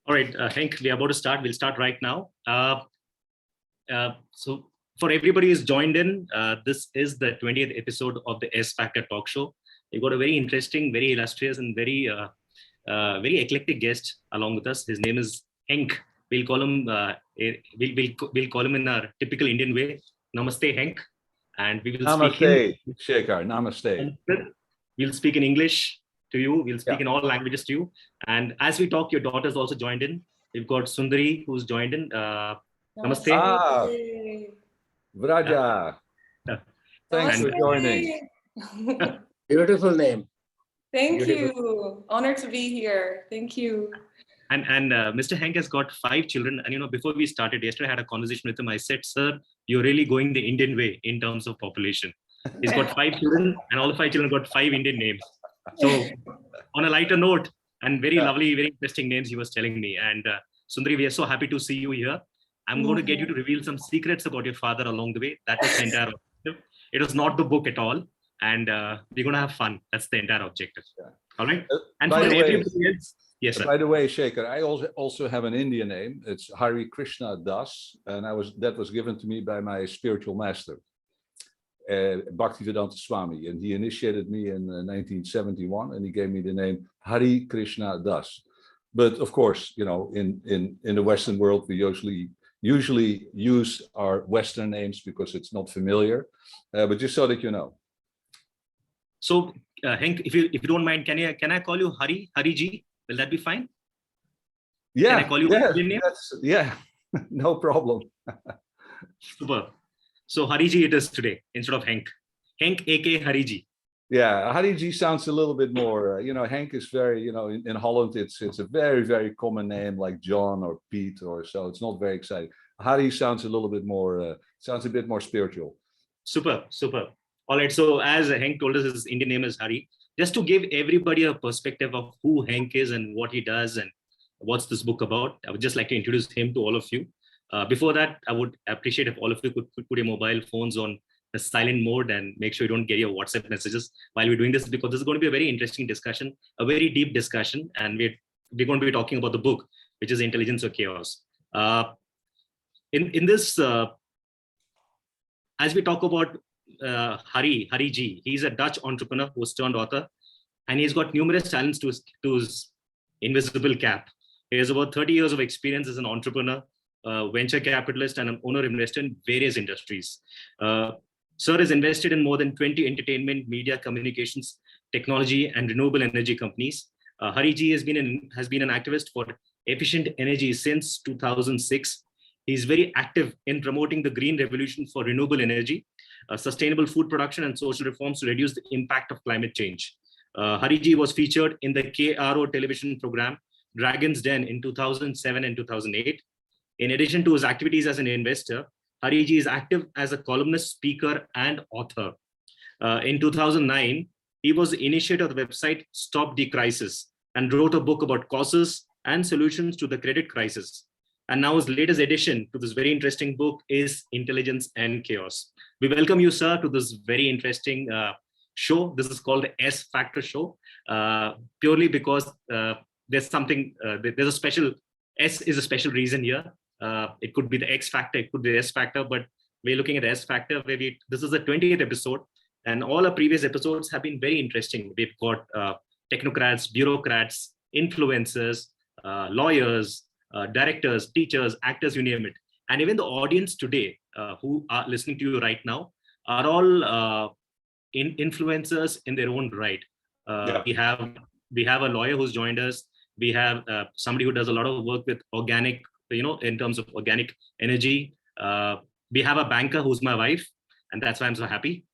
All right, Henk, we are about to start. We'll start right now. So for everybody who's joined in, this is the 20th episode of the theSfactor talk show. We've got a very interesting, very illustrious, and very eclectic guest along with us. His name is Henk. We'll call him. We'll call him in our typical Indian way. Namaste, Henk, and we will Namaste, speak in. Shekhar. Namaste. We'll speak in English to you. We'll speak in all languages to you. And as we talk, your daughter's also joined in. We've got Sundari who's joined in. Namaste. Ah, Vraja. Thanks for joining. Beautiful name. Thank you. Honored to be here. Thank you. And Mr. Henk has got 5 children. And before we started yesterday, I had a conversation with him. I said, "Sir, you're really going the Indian way in terms of population." He's got 5 children, and all the 5 children got 5 Indian names. So, on a lighter note, and very lovely, very interesting names he was telling me. And Sundari, we are so happy to see you here. I'm going to get you to reveal some secrets about your father along the way. That was the entire objective. It was not the book at all. And we're going to have fun. That's the entire objective. All right. And for everybody else, yes, sir. By the way, Shekhar, I also have an Indian name. It's Hari Krishna Das, and that was given to me by my spiritual master, Bhaktivedanta Swami, and he initiated me in 1971, and he gave me the name Hari Krishna Das. But of course, in the Western world, we usually use our Western names because it's not familiar. But just so that you know. So, Henk, if you don't mind, can I call you Hari Ji? Will that be fine? Yeah. Can I call you Indian name? Yeah, no problem. Super. So Hariji it is today instead of Henk. Henk, aka Hariji. Yeah, Hariji sounds a little bit more, Henk is very, in Holland, it's a very, very common name like John or Pete or so. It's not very exciting. Hari sounds a little bit more, spiritual. Super. All right. So as Henk told us, his Indian name is Hari. Just to give everybody a perspective of who Henk is and what he does and what's this book about, I would just like to introduce him to all of you. Before that, I would appreciate if all of you could put your mobile phones on the silent mode and make sure you don't get your WhatsApp messages while we're doing this, because this is going to be a very interesting discussion, a very deep discussion, and we're going to be talking about the book, which is Intelligence or Chaos. In this, as we talk about Hari Ji, he's a Dutch entrepreneur who's turned author, and he's got numerous talents to his invisible cap. He has about 30 years of experience as an entrepreneur, venture capitalist, and an owner investor in various industries. Sir is invested in more than 20 entertainment, media, communications, technology, and renewable energy companies. Hari Ji has been an activist for efficient energy since 2006. He's very active in promoting the green revolution for renewable energy, sustainable food production, and social reforms to reduce the impact of climate change. Hari Ji was featured in the KRO television program Dragon's Den in 2007 and 2008. In addition to his activities as an investor, Hari Ji is active as a columnist, speaker, and author. In 2009, he was the initiator of the website Stop the Crisis and wrote a book about causes and solutions to the credit crisis. And now his latest addition to this very interesting book is Intelligence and Chaos. We welcome you, sir, to this very interesting show. This is called the theSfactor show, purely because there's a special, S is a special reason here. It could be the X factor, it could be the S factor, but we're looking at the S factor where this is the 20th episode, and all our previous episodes have been very interesting. We've got technocrats, bureaucrats, influencers, lawyers, directors, teachers, actors, you name it. And even the audience today who are listening to you right now are all influencers in their own right. We have a lawyer who's joined us. We have somebody who does a lot of work with organic, in terms of organic energy. We have a banker who's my wife, and that's why I'm so happy.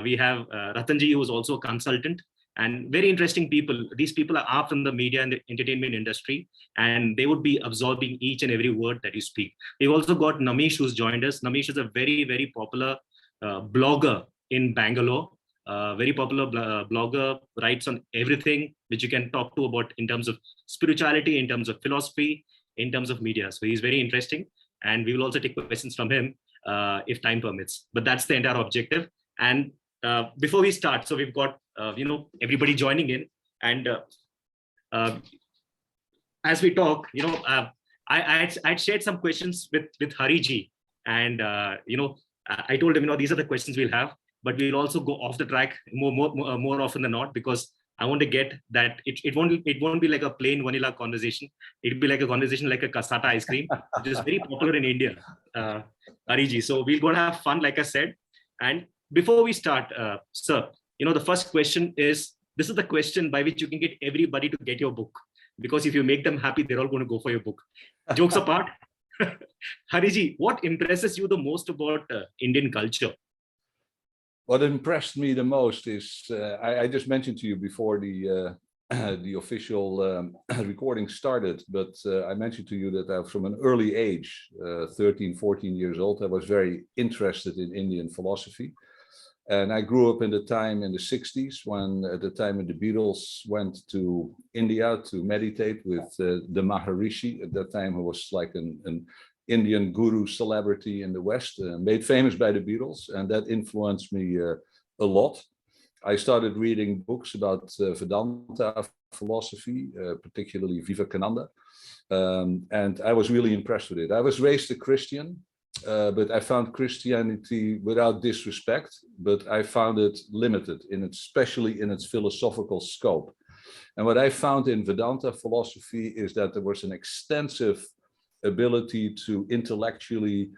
We have Ratanji, who's also a consultant, and very interesting people. These people are from the media and the entertainment industry, and they would be absorbing each and every word that you speak. We've also got Namish, who's joined us. Namish is a very, very popular blogger in Bangalore. Very popular blogger, writes on everything which you can talk to about in terms of spirituality, in terms of philosophy, in terms of media. So he's very interesting, and we will also take questions from him if time permits. But that's the entire objective. And before we start, so we've got everybody joining in, and as we talk, I'd shared some questions with Hariji, and I told him, these are the questions we'll have, but we'll also go off the track more often than not, because I want to get that it won't be like a plain vanilla conversation. It'll be like a conversation like a cassata ice cream, which is very popular in India, Hariji. So we're going to have fun, like I said. And before we start, sir, the first question is, this is the question by which you can get everybody to get your book, because if you make them happy, they're all going to go for your book. Jokes apart, Hariji, what impresses you the most about Indian culture? What impressed me the most is, I just mentioned to you before the the official recording started, but I mentioned to you that from an early age, 13, 14 years old, I was very interested in Indian philosophy. And I grew up in the time in the 60s, when at the time when the Beatles went to India to meditate with the Maharishi, at that time who was like an Indian guru celebrity in the West, made famous by the Beatles, and that influenced me a lot. I started reading books about Vedanta philosophy, particularly Vivekananda, and I was really impressed with it. I was raised a Christian, but I found Christianity, without disrespect, but I found it limited, especially in its philosophical scope. And what I found in Vedanta philosophy is that there was an extensive ability to intellectually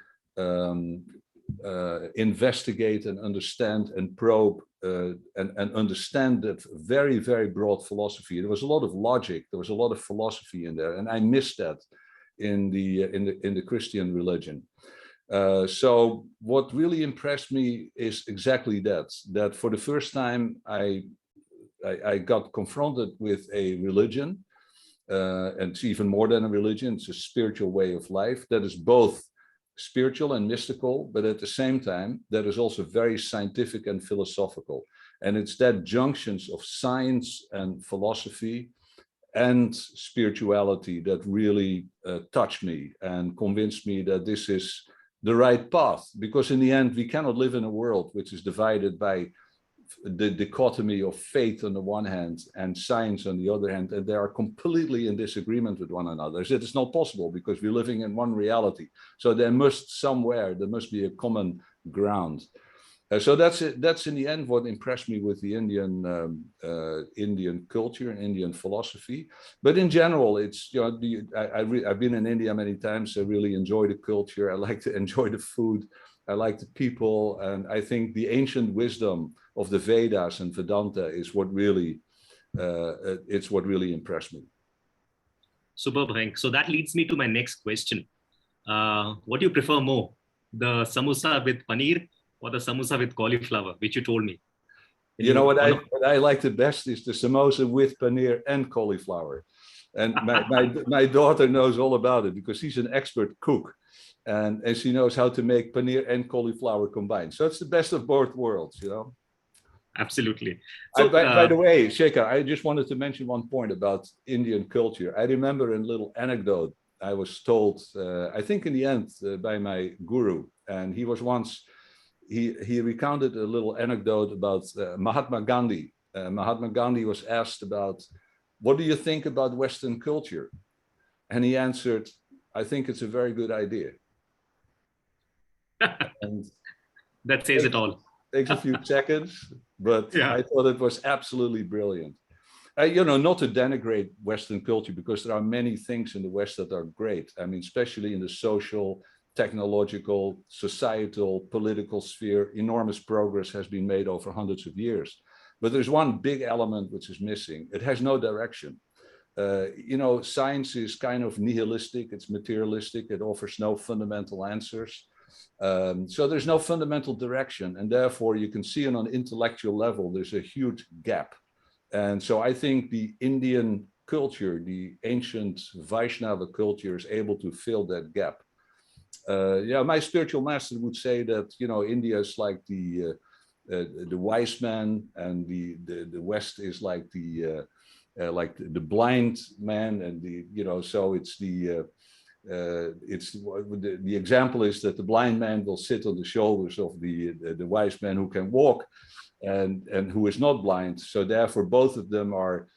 investigate and understand and probe and understand that very, very broad philosophy. There was a lot of logic, there was a lot of philosophy in there, and I missed that in the Christian religion. So what really impressed me is exactly that for the first time I got confronted with a religion, and it's even more than a religion, it's a spiritual way of life that is both spiritual and mystical, but at the same time, that is also very scientific and philosophical. And it's that junctions of science and philosophy and spirituality that really touched me and convinced me that this is the right path, because in the end, we cannot live in a world which is divided by the dichotomy of faith on the one hand and science on the other hand, and they are completely in disagreement with one another. It is not possible, because we're living in one reality. So there must be a common ground. So that's it. That's in the end what impressed me with the Indian culture and Indian philosophy. But in general, it's I've been in India many times. I really enjoy the culture. I like to enjoy the food. I like the people, and I think the ancient wisdom of the Vedas and Vedanta is what really impressed me. Superb, Hank. So that leads me to my next question. What do you prefer more, the samosa with paneer or the samosa with cauliflower, which you told me? What I like the best is the samosa with paneer and cauliflower. And my daughter knows all about it, because she's an expert cook. And she knows how to make paneer and cauliflower combined. So it's the best of both worlds, Absolutely. So, by the way, Shekhar, I just wanted to mention one point about Indian culture. I remember a little anecdote I was told, I think in the end, by my guru. And he was once, he recounted a little anecdote about Mahatma Gandhi. Mahatma Gandhi was asked about, what do you think about Western culture? And he answered, I think it's a very good idea. And that says it all. Takes a few seconds, but yeah. I thought it was absolutely brilliant. Not to denigrate Western culture, because there are many things in the West that are great. I mean, especially in the social, technological, societal, political sphere, enormous progress has been made over hundreds of years. But there's one big element which is missing. It has no direction. Science is kind of nihilistic, it's materialistic, it offers no fundamental answers. So there's no fundamental direction, and therefore you can see on an intellectual level there's a huge gap. And so I think the Indian culture, the ancient Vaishnava culture, is able to fill that gap. My spiritual master would say that India is like the wise man, and the West is like the blind man, and so it's the example is that the blind man will sit on the shoulders of the wise man who can walk and who is not blind. So therefore both of them are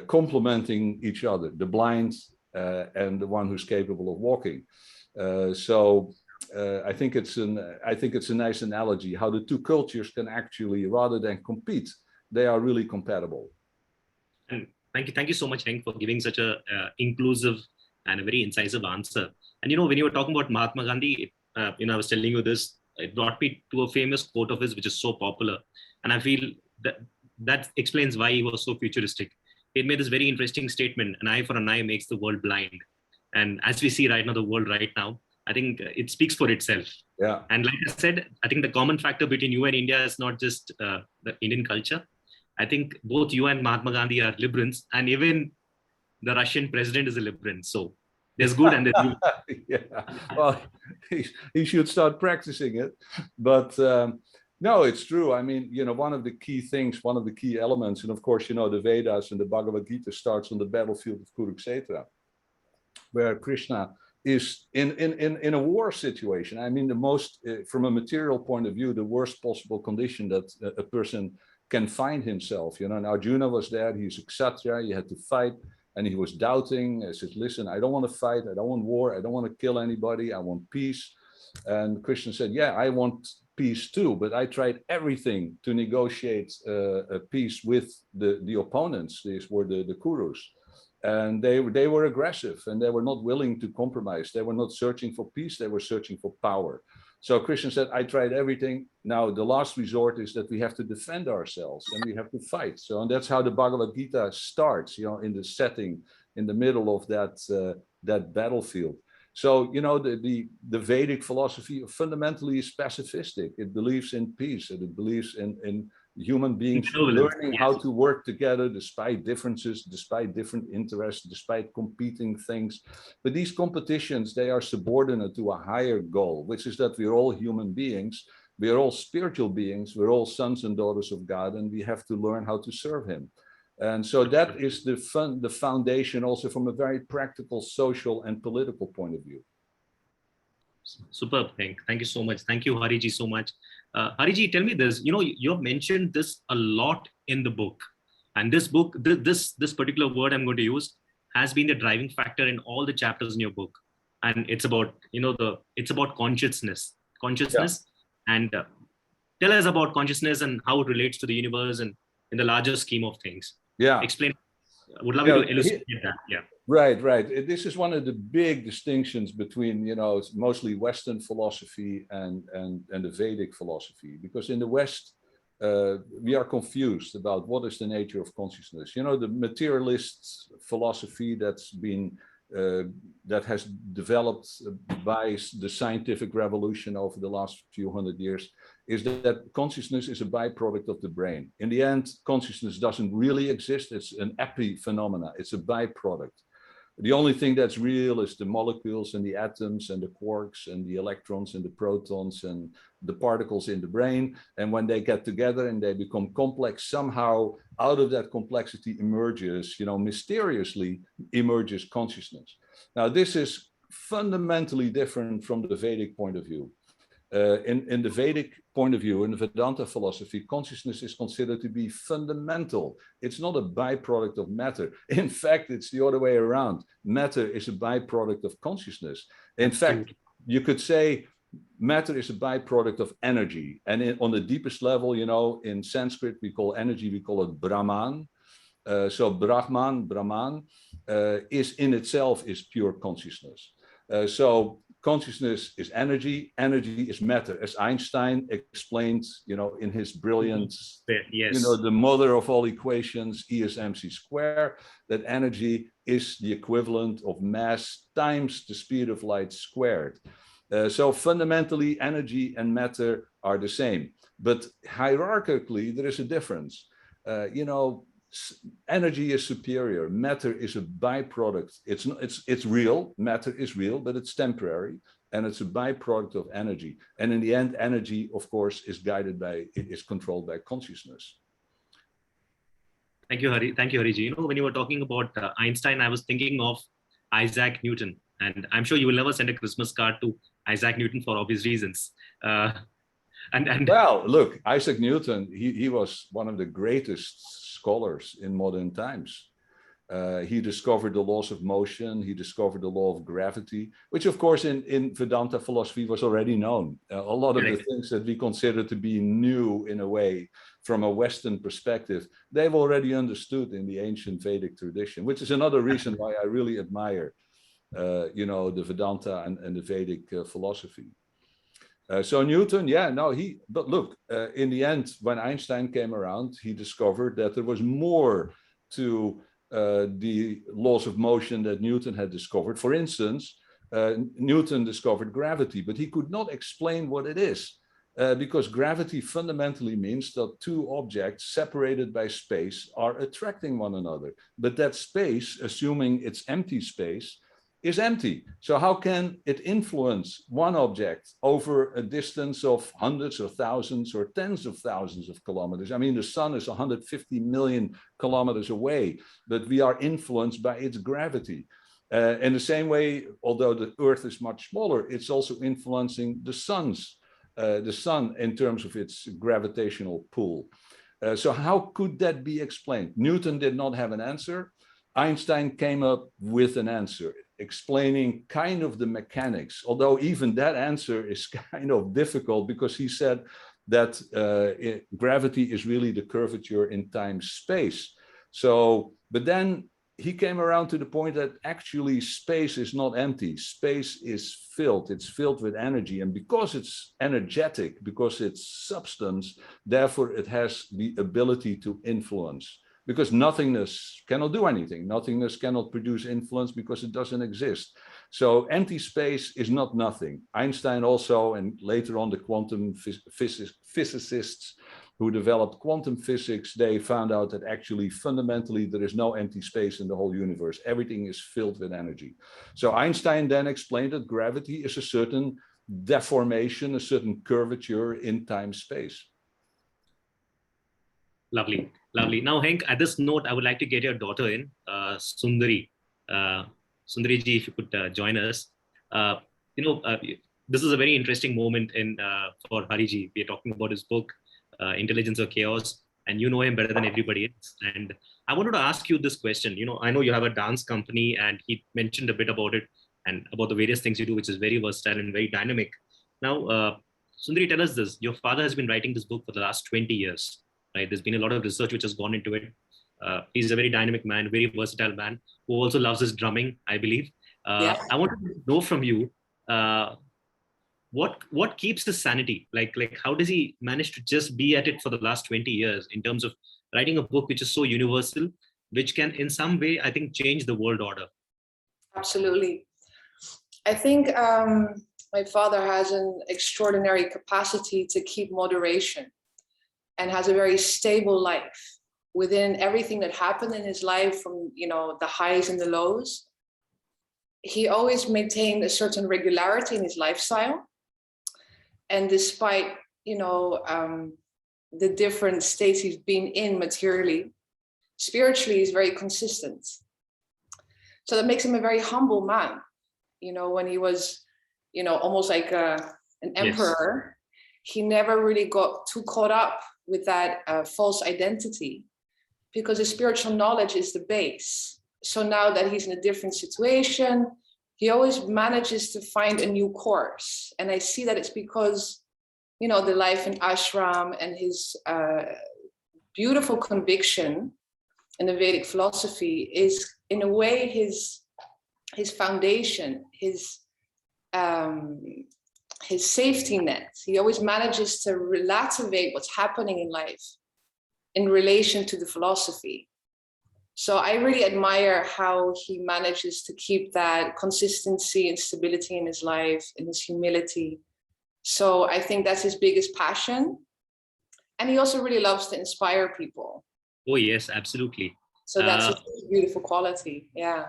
complementing each other. The blind and the one who's capable of walking. I think it's a nice analogy how the two cultures can actually, rather than compete, they are really compatible. And thank you so much, Henk, for giving such a inclusive and a very incisive answer. And when you were talking about Mahatma Gandhi, I was telling you this. It brought me to a famous quote of his, which is so popular, and I feel that explains why he was so futuristic. He made this very interesting statement: "An eye for an eye makes the world blind." And as we see right now, the world right now, I think it speaks for itself. Yeah. And like I said, I think the common factor between you and India is not just the Indian culture. I think both you and Mahatma Gandhi are liberals, and even the Russian president is a liberal. So there's good and there's evil. Yeah. Well, he should start practicing it. But no, it's true. I mean, one of the key things, one of the key elements, and of course, the Vedas and the Bhagavad Gita starts on the battlefield of Kurukshetra, where Krishna is in a war situation. I mean, the most, from a material point of view, the worst possible condition that a person can find himself. And Arjuna was there. He's a Kshatriya. He had to fight, and he was doubting. He says, "Listen, I don't want to fight. I don't want war. I don't want to kill anybody. I want peace." And Krishna said, "Yeah, I want peace too, but I tried everything to negotiate a peace with the opponents. These were the Kurus. And they were aggressive, and they were not willing to compromise. They were not searching for peace. They were searching for power. So Krishna said, I tried everything. Now the last resort is that we have to defend ourselves, and we have to fight. So, and that's how the Bhagavad Gita starts, in the setting, in the middle of that battlefield. So, the Vedic philosophy fundamentally is pacifistic. It believes in peace, and it believes in human beings learning how to work together despite differences, despite different interests, despite competing things. But these competitions, they are subordinate to a higher goal, which is that we're all human beings. We are all spiritual beings. We're all sons and daughters of God, and we have to learn how to serve him. And so that is the foundation also from a very practical, social and political point of view. Superb, thank you so much. Thank you, Hariji, so much. Hariji, tell me this. You've mentioned this a lot in the book, and this book, this particular word I'm going to use, has been the driving factor in all the chapters in your book. And it's about it's about consciousness, yeah. And tell us about consciousness and how it relates to the universe and in the larger scheme of things. Yeah, explain. I would love you to illustrate that. Yeah. Right. This is one of the big distinctions between, it's mostly Western philosophy and the Vedic philosophy, because in the West, we are confused about what is the nature of consciousness. The materialist philosophy that has developed by the scientific revolution over the last few hundred years is that consciousness is a byproduct of the brain. In the end, consciousness doesn't really exist. It's an epiphenomena. It's a byproduct. The only thing that's real is the molecules and the atoms and the quarks and the electrons and the protons and the particles in the brain. And when they get together and they become complex, somehow out of that complexity emerges, mysteriously emerges consciousness. Now, this is fundamentally different from the Vedic point of view. In the Vedic point of view, in the Vedanta philosophy, consciousness is considered to be fundamental. It's not a byproduct of matter. In fact, it's the other way around. Matter is a byproduct of consciousness. In fact, you could say matter is a byproduct of energy. And on the deepest level, in Sanskrit, we call energy, we call it Brahman. So Brahman is in itself is pure consciousness. So consciousness is energy is matter, as Einstein explained, in his brilliant, yes. The mother of all equations, E is mc squared, that energy is the equivalent of mass times the speed of light squared. So fundamentally, energy and matter are the same, but hierarchically, there is a difference. Energy is superior. Matter is a byproduct. It's real. Matter is real, but it's temporary, and it's a byproduct of energy. And in the end, energy, of course, is controlled by consciousness. Thank you, Hariji. When you were talking about Einstein, I was thinking of Isaac Newton, and I'm sure you will never send a Christmas card to Isaac Newton for obvious reasons. Well, look, Isaac Newton, he was one of the greatest scholars in modern times. He discovered the laws of motion. He discovered the law of gravity, which of course in Vedanta philosophy was already known. A lot of the things that we consider to be new in a way from a Western perspective, they've already understood in the ancient Vedic tradition, which is another reason why I really admire, the Vedanta and the Vedic philosophy. So Newton, but look, in the end, when Einstein came around, he discovered that there was more to the laws of motion that Newton had discovered. For instance, Newton discovered gravity, but he could not explain what it is, because gravity fundamentally means that two objects separated by space are attracting one another. But that space, assuming it's empty space, is empty. So how can it influence one object over a distance of hundreds or thousands or tens of thousands of kilometers? I mean, the sun is 150 million kilometers away, but we are influenced by its gravity. In the same way, although the Earth is much smaller, it's also influencing the sun in terms of its gravitational pull. So how could that be explained? Newton did not have an answer. Einstein came up with an answer, explaining kind of the mechanics, although even that answer is kind of difficult, because he said that gravity is really the curvature in time-space. So, but then he came around to the point that actually space is not empty. Space is filled. It's filled with energy. And because it's energetic, because it's substance, therefore it has the ability to influence. Because nothingness cannot do anything. Nothingness cannot produce influence because it doesn't exist. So empty space is not nothing. Einstein also, and later on the quantum physicists who developed quantum physics, they found out that actually fundamentally there is no empty space in the whole universe. Everything is filled with energy. So Einstein then explained that gravity is a certain deformation, a certain curvature in time-space. Lovely, lovely. Now, Henk, at this note, I would like to get your daughter in, Sundari. Sundari ji, if you could join us. This is a very interesting moment for Hari ji. We are talking about his book, Intelligence or Chaos, and you know him better than everybody else. And I wanted to ask you this question. I know you have a dance company, and he mentioned a bit about it and about the various things you do, which is very versatile and very dynamic. Now, Sundari, tell us this. Your father has been writing this book for the last 20 years. Right? There's been a lot of research which has gone into it. He's a very dynamic man, very versatile man, who also loves his drumming, I believe. I want to know from you, what keeps his sanity? Like how does he manage to just be at it for the last 20 years in terms of writing a book which is so universal, which can in some way, I think, change the world order? Absolutely. I think my father has an extraordinary capacity to keep moderation, and has a very stable life within everything that happened in his life, from the highs and the lows. He always maintained a certain regularity in his lifestyle, and despite the different states he's been in materially, spiritually he's very consistent. So that makes him a very humble man. When he was almost like an emperor, he never really got too caught up with that false identity, because his spiritual knowledge is the base. So now that he's in a different situation, he always manages to find a new course. And I see that it's because, the life in ashram and his beautiful conviction in the Vedic philosophy is, in a way, his foundation, his safety net. He always manages to relativate what's happening in life in relation to the philosophy. So I really admire how he manages to keep that consistency and stability in his life, in his humility. So I think that's his biggest passion. And he also really loves to inspire people. Oh, yes, absolutely. So that's a beautiful quality. Yeah.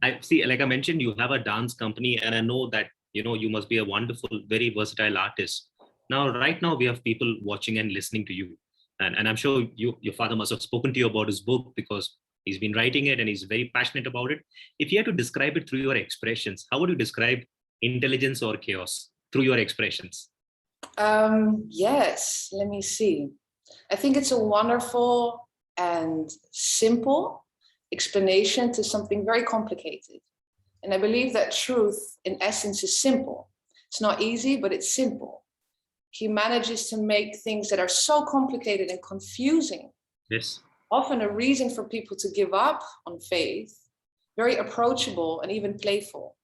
I see, like I mentioned, you have a dance company, and I know that you must be a wonderful, very versatile artist. Now, right now, we have people watching and listening to you. And I'm sure your father must have spoken to you about his book, because he's been writing it and he's very passionate about it. If you had to describe it through your expressions, how would you describe intelligence or chaos through your expressions? Yes, let me see. I think it's a wonderful and simple explanation to something very complicated. And I believe that truth, in essence, is simple. It's not easy, but it's simple. He manages to make things that are so complicated and confusing, Yes. often a reason for people to give up on faith, very approachable and even playful.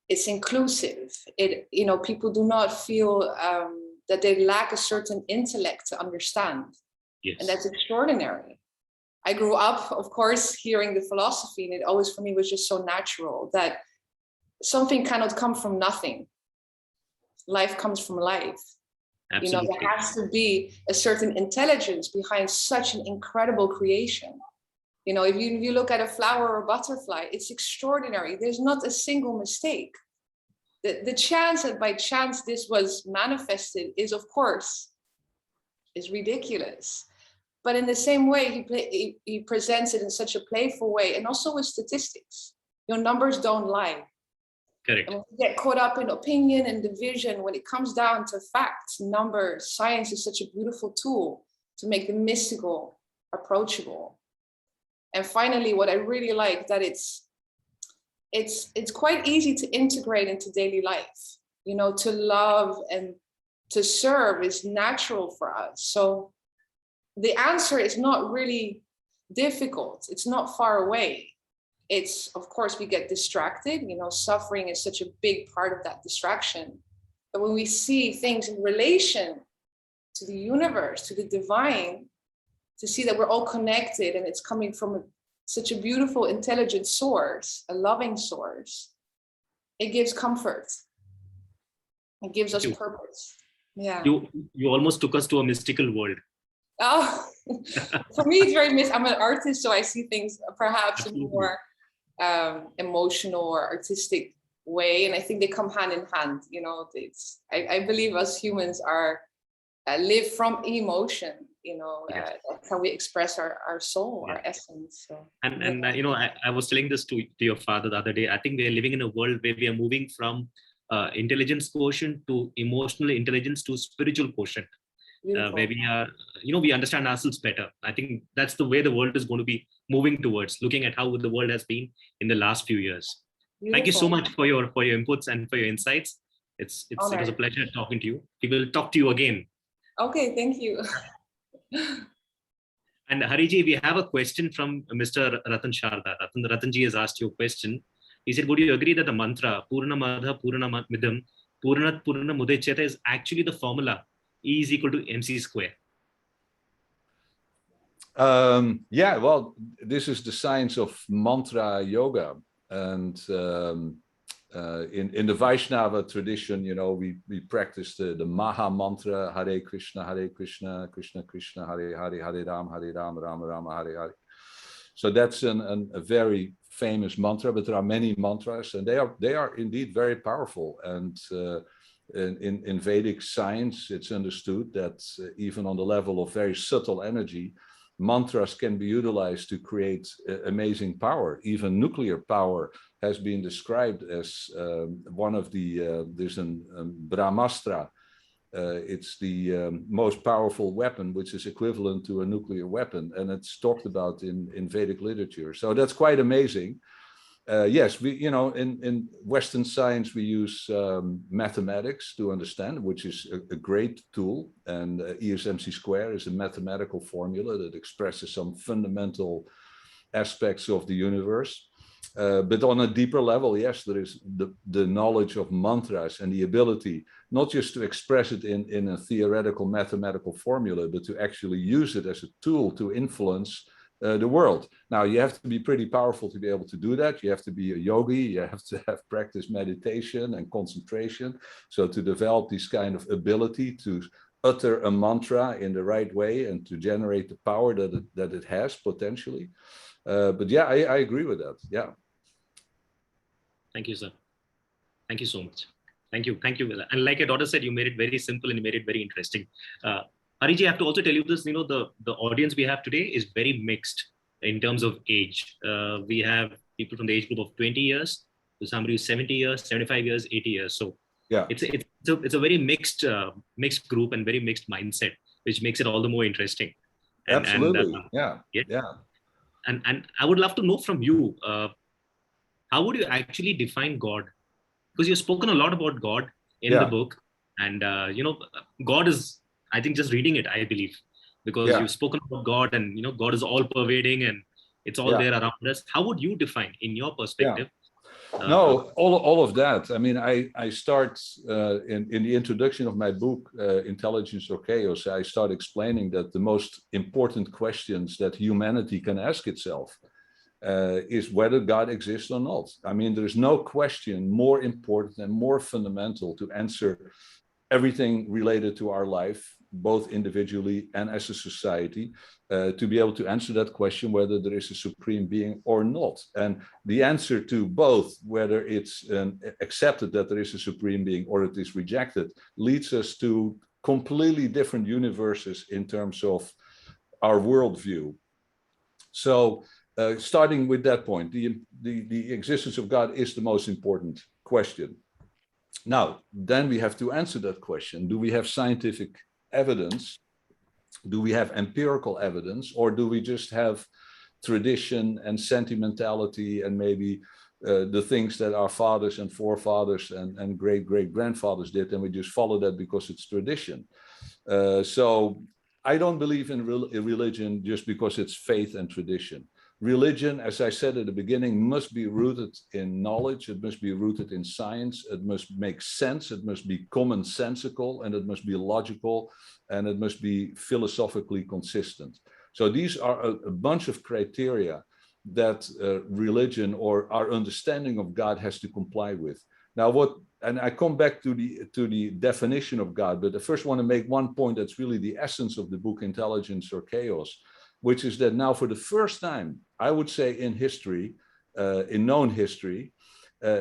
It's inclusive. People do not feel that they lack a certain intellect to understand. Yes. And that's extraordinary. I grew up, of course, hearing the philosophy, and it always for me was just so natural that something cannot come from nothing. Life comes from life. Absolutely. There has to be a certain intelligence behind such an incredible creation. If you look at a flower or a butterfly, it's extraordinary. There's not a single mistake. The chance that by chance this was manifested is, of course, is ridiculous. But in the same way, he presents it in such a playful way, and also with statistics. Numbers don't lie. Correct. And when we get caught up in opinion and division, when it comes down to facts, numbers, science is such a beautiful tool to make the mystical approachable. And finally, what I really like, that it's quite easy to integrate into daily life. To love and to serve is natural for us. So the answer is not really difficult. It's not far away. It's, of course, we get distracted. Suffering is such a big part of that distraction. But when we see things in relation to the universe, to the divine, to see that we're all connected and it's coming from such a beautiful, intelligent source, a loving source, it gives comfort. It gives us purpose. Yeah. You almost took us to a mystical world. Oh, for me, it's very I'm an artist, so I see things perhaps in a more emotional or artistic way, and I think they come hand in hand. I believe us humans are live from emotion. Yes. That's how we express our soul, our essence. So, And I was telling this to your father the other day. I think we are living in a world where we are moving from intelligence quotient to emotional intelligence to spiritual quotient. Where we are, we understand ourselves better. I think that's the way the world is going to be moving towards, looking at how the world has been in the last few years. Beautiful. Thank you so much for your inputs and for your insights. It was a pleasure talking to you. We will talk to you again. Okay, thank you. And Hariji, we have a question from Mr. Ratan Sharda. Ratanji has asked you a question. He said, would you agree that the mantra Purna Madha Purna Midam Purnat Purna Mudechyata is actually the formula E is equal to MC square? Yeah, well, this is the science of mantra yoga. And in the Vaishnava tradition, we practice the Maha mantra, Hare Krishna, Krishna Krishna, Hare Hare, Hare Rama, Rama Rama, Hare Hare. So that's a very famous mantra, but there are many mantras, and they are indeed very powerful. And in Vedic science, it's understood that even on the level of very subtle energy, mantras can be utilized to create amazing power. Even nuclear power has been described as one of the, there's a Brahmastra. It's the most powerful weapon, which is equivalent to a nuclear weapon. And it's talked about in Vedic literature. So that's quite amazing. Yes, we, in Western science, we use mathematics to understand, which is a great tool. And E is MC square is a mathematical formula that expresses some fundamental aspects of the universe. But on a deeper level, yes, there is the knowledge of mantras and the ability not just to express it in a theoretical mathematical formula, but to actually use it as a tool to influence the world. Now, you have to be pretty powerful to be able to do that. You have to be a yogi. You have to have practiced meditation and concentration. So to develop this kind of ability to utter a mantra in the right way and to generate the power that it has potentially. But yeah, I agree with that. Yeah. Thank you, sir. Thank you so much. Thank you. Thank you. And like your daughter said, you made it very simple and you made it very interesting. Hariji, I have to also tell you this, the audience we have today is very mixed in terms of age. We have people from the age group of 20 years to somebody who's 70 years, 75 years, 80 years. So yeah, it's a very mixed group and very mixed mindset, which makes it all the more interesting. Absolutely. Yeah. and I would love to know from you, how would you actually define God? Because you've spoken a lot about God in the Yeah, book, and God is, I think, just reading it, I believe, because yeah, you've spoken about God, and God is all pervading and it's all yeah, there around us. How would you define, in your yeah. perspective? No, all of that. I mean, I start in the introduction of my book, Intelligence or Chaos, I start explaining that the most important questions that humanity can ask itself is whether God exists or not. I mean, there's no question more important and more fundamental to answer everything related to our life, both individually and as a society, to be able to answer that question whether there is a supreme being or not. And the answer to both, whether it's accepted that there is a supreme being or it is rejected, leads us to completely different universes in terms of our worldview. So starting with that point, the existence of God is the most important question. Now, then we have to answer that question. Do we have scientific evidence? Do we have empirical evidence? Or do we just have tradition and sentimentality and maybe the things that our fathers and forefathers and great-great-grandfathers did, and we just follow that because it's tradition? So I don't believe in religion just because it's faith and tradition. Religion, as I said at the beginning, must be rooted in knowledge. It must be rooted in science. It must make sense. It must be commonsensical, and it must be logical, and it must be philosophically consistent. So these are a bunch of criteria that religion or our understanding of God has to comply with. Now, and I come back to the definition of God, but I first want to make one point that's really the essence of the book, Intelligence or Chaos, which is that now for the first time, I would say in history, in known history,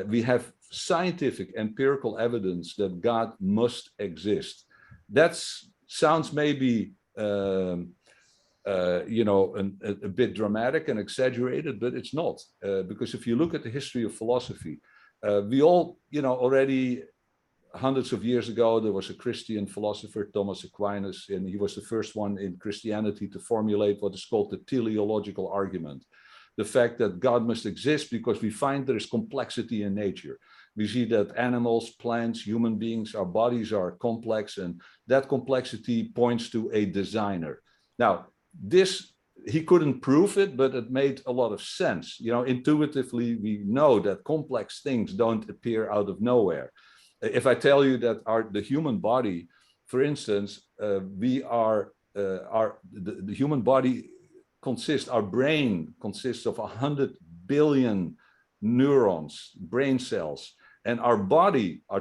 we have scientific empirical evidence that God must exist. That sounds maybe a bit dramatic and exaggerated, but it's not, because if you look at the history of philosophy, we all, already hundreds of years ago, there was a Christian philosopher, Thomas Aquinas, and he was the first one in Christianity to formulate what is called the teleological argument. The fact that God must exist because we find there is complexity in nature. We see that animals, plants, human beings, our bodies are complex, and that complexity points to a designer. Now, he couldn't prove it, but it made a lot of sense. Intuitively, we know that complex things don't appear out of nowhere. If I tell you that the human body, for instance, the human body our brain consists of 100 billion neurons, brain cells, and our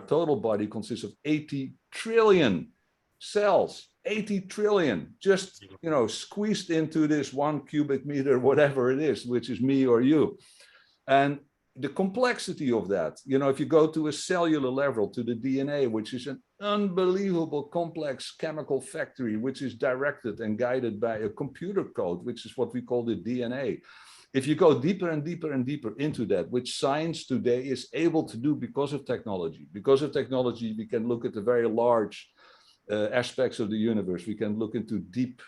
total body consists of 80 trillion cells, 80 trillion, just, squeezed into this 1 cubic meter, whatever it is, which is me or you. And the complexity of that, if you go to a cellular level, to the DNA, which is an unbelievable complex chemical factory, which is directed and guided by a computer code, which is what we call the DNA. If you go deeper and deeper and deeper into that, which science today is able to do because of technology. Because of technology, we can look at the very large aspects of the universe. We can look into deep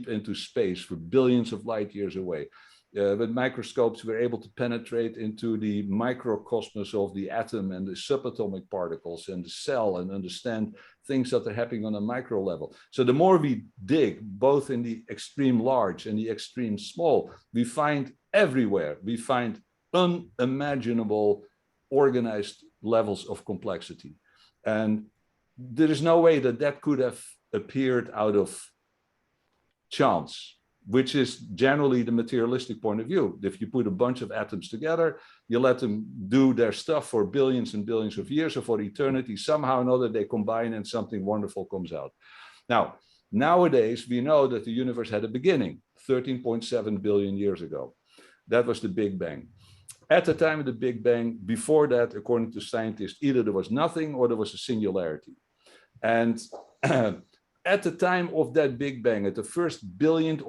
into space for billions of light years away. With microscopes, we're able to penetrate into the microcosmos of the atom and the subatomic particles and the cell and understand things that are happening on a micro level. So the more we dig, both in the extreme large and the extreme small, we find everywhere, we find unimaginable organized levels of complexity. And there is no way that could have appeared out of chance, which is generally the materialistic point of view. If you put a bunch of atoms together, you let them do their stuff for billions and billions of years or for eternity, somehow or another they combine and something wonderful comes out. Now, nowadays, we know that the universe had a beginning 13.7 billion years ago. That was the Big Bang. At the time of the Big Bang, before that, according to scientists, either there was nothing or there was a singularity. And at the time of that Big Bang, at the first billionth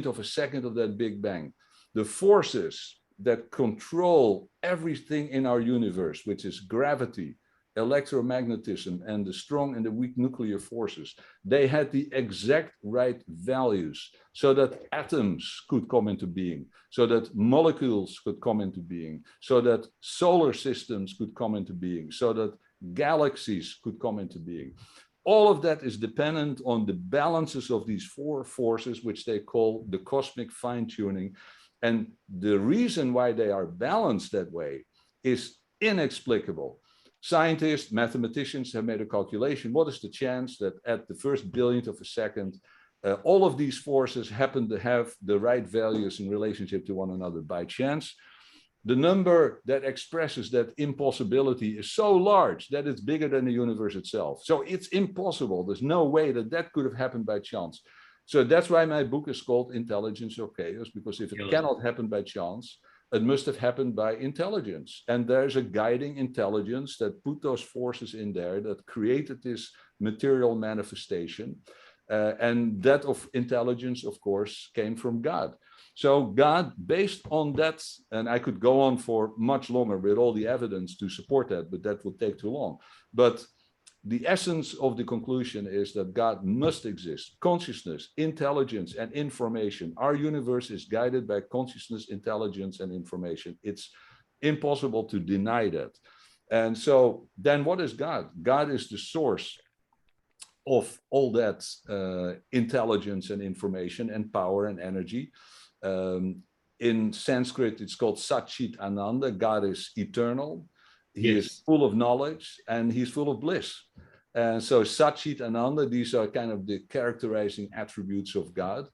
of a second of that Big Bang, the forces that control everything in our universe, which is gravity, electromagnetism and the strong and the weak nuclear forces, they had the exact right values so that atoms could come into being, so that molecules could come into being, so that solar systems could come into being, so that galaxies could come into being. All of that is dependent on the balances of these four forces, which they call the cosmic fine-tuning. And the reason why they are balanced that way is inexplicable. Scientists, mathematicians have made a calculation. What is the chance that at the first billionth of a second, all of these forces happen to have the right values in relationship to one another by chance? The number that expresses that impossibility is so large that it's bigger than the universe itself. So it's impossible. There's no way that that could have happened by chance. So that's why my book is called Intelligence or Chaos, because if it cannot happen by chance, it must have happened by intelligence. And there's a guiding intelligence that put those forces in there that created this material manifestation. And that of intelligence, of course, came from God. So God, based on that, and I could go on for much longer with all the evidence to support that, but that would take too long. But the essence of the conclusion is that God must exist. Consciousness, intelligence, and information. Our universe is guided by consciousness, intelligence, and information. It's impossible to deny that. And so then what is God? God is the source of all that intelligence and information and power and energy. In Sanskrit, it's called Satchit Ananda. God is eternal. He is full of knowledge and he's full of bliss. And so Satchit Ananda, these are kind of the characterizing attributes of God.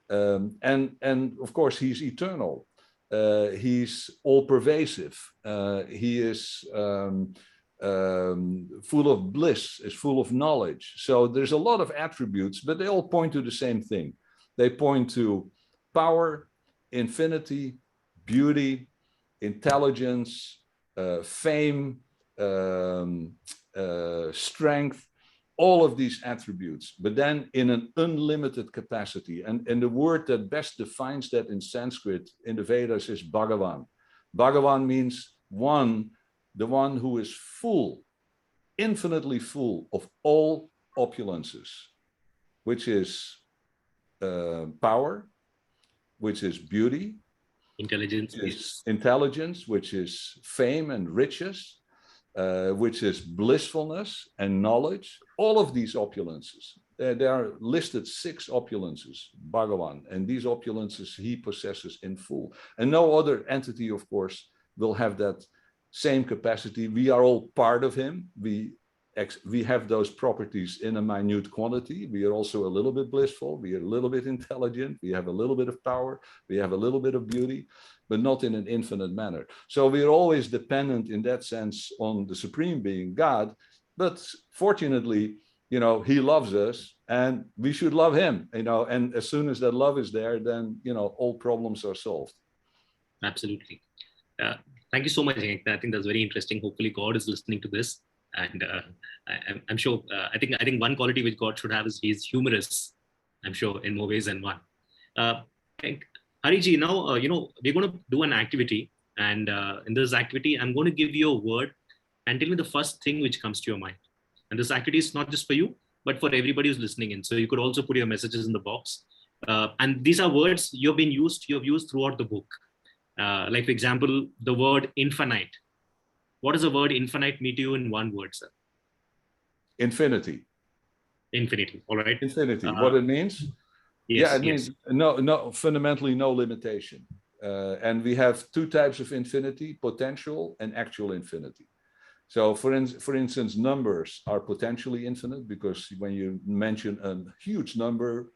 And of course, he's eternal. He's all pervasive. He is full of bliss, is full of knowledge. So there's a lot of attributes, but they all point to the same thing. They point to power, infinity, beauty, intelligence, fame, strength, all of these attributes, but then in an unlimited capacity. And the word that best defines that in Sanskrit, in the Vedas, is Bhagavan. Bhagavan means one, the one who is full, infinitely full of all opulences, which is power, which is beauty, intelligence, which is fame and riches, which is blissfulness and knowledge. All of these opulences, there are listed 6 opulences, Bhagavan, and these opulences he possesses in full. And no other entity, of course, will have that same capacity. We are all part of him. We have those properties in a minute quantity. We are also a little bit blissful. We are a little bit intelligent. We have a little bit of power. We have a little bit of beauty, but not in an infinite manner. So we are always dependent in that sense on the supreme being, God. But fortunately, you know, he loves us and we should love him, you know, and as soon as that love is there, then, you know, all problems are solved. Absolutely. Thank you so much, Henk. I think that's very interesting. Hopefully God is listening to this. And I'm sure, I think one quality which God should have is he's humorous, I'm sure, in more ways than one. Hariji, now, you know, we're going to do an activity. And in this activity, I'm going to give you a word and tell me the first thing which comes to your mind. And this activity is not just for you, but for everybody who's listening in. So you could also put your messages in the box. And these are words you've used throughout the book. Like, for example, the word infinite. What does the word infinite mean to you in one word, sir? Infinity. Infinity, all right. Infinity, what it means? Yes, yeah, it means no, fundamentally no limitation. And we have 2 types of infinity, potential and actual infinity. So for instance, numbers are potentially infinite because when you mention a huge number,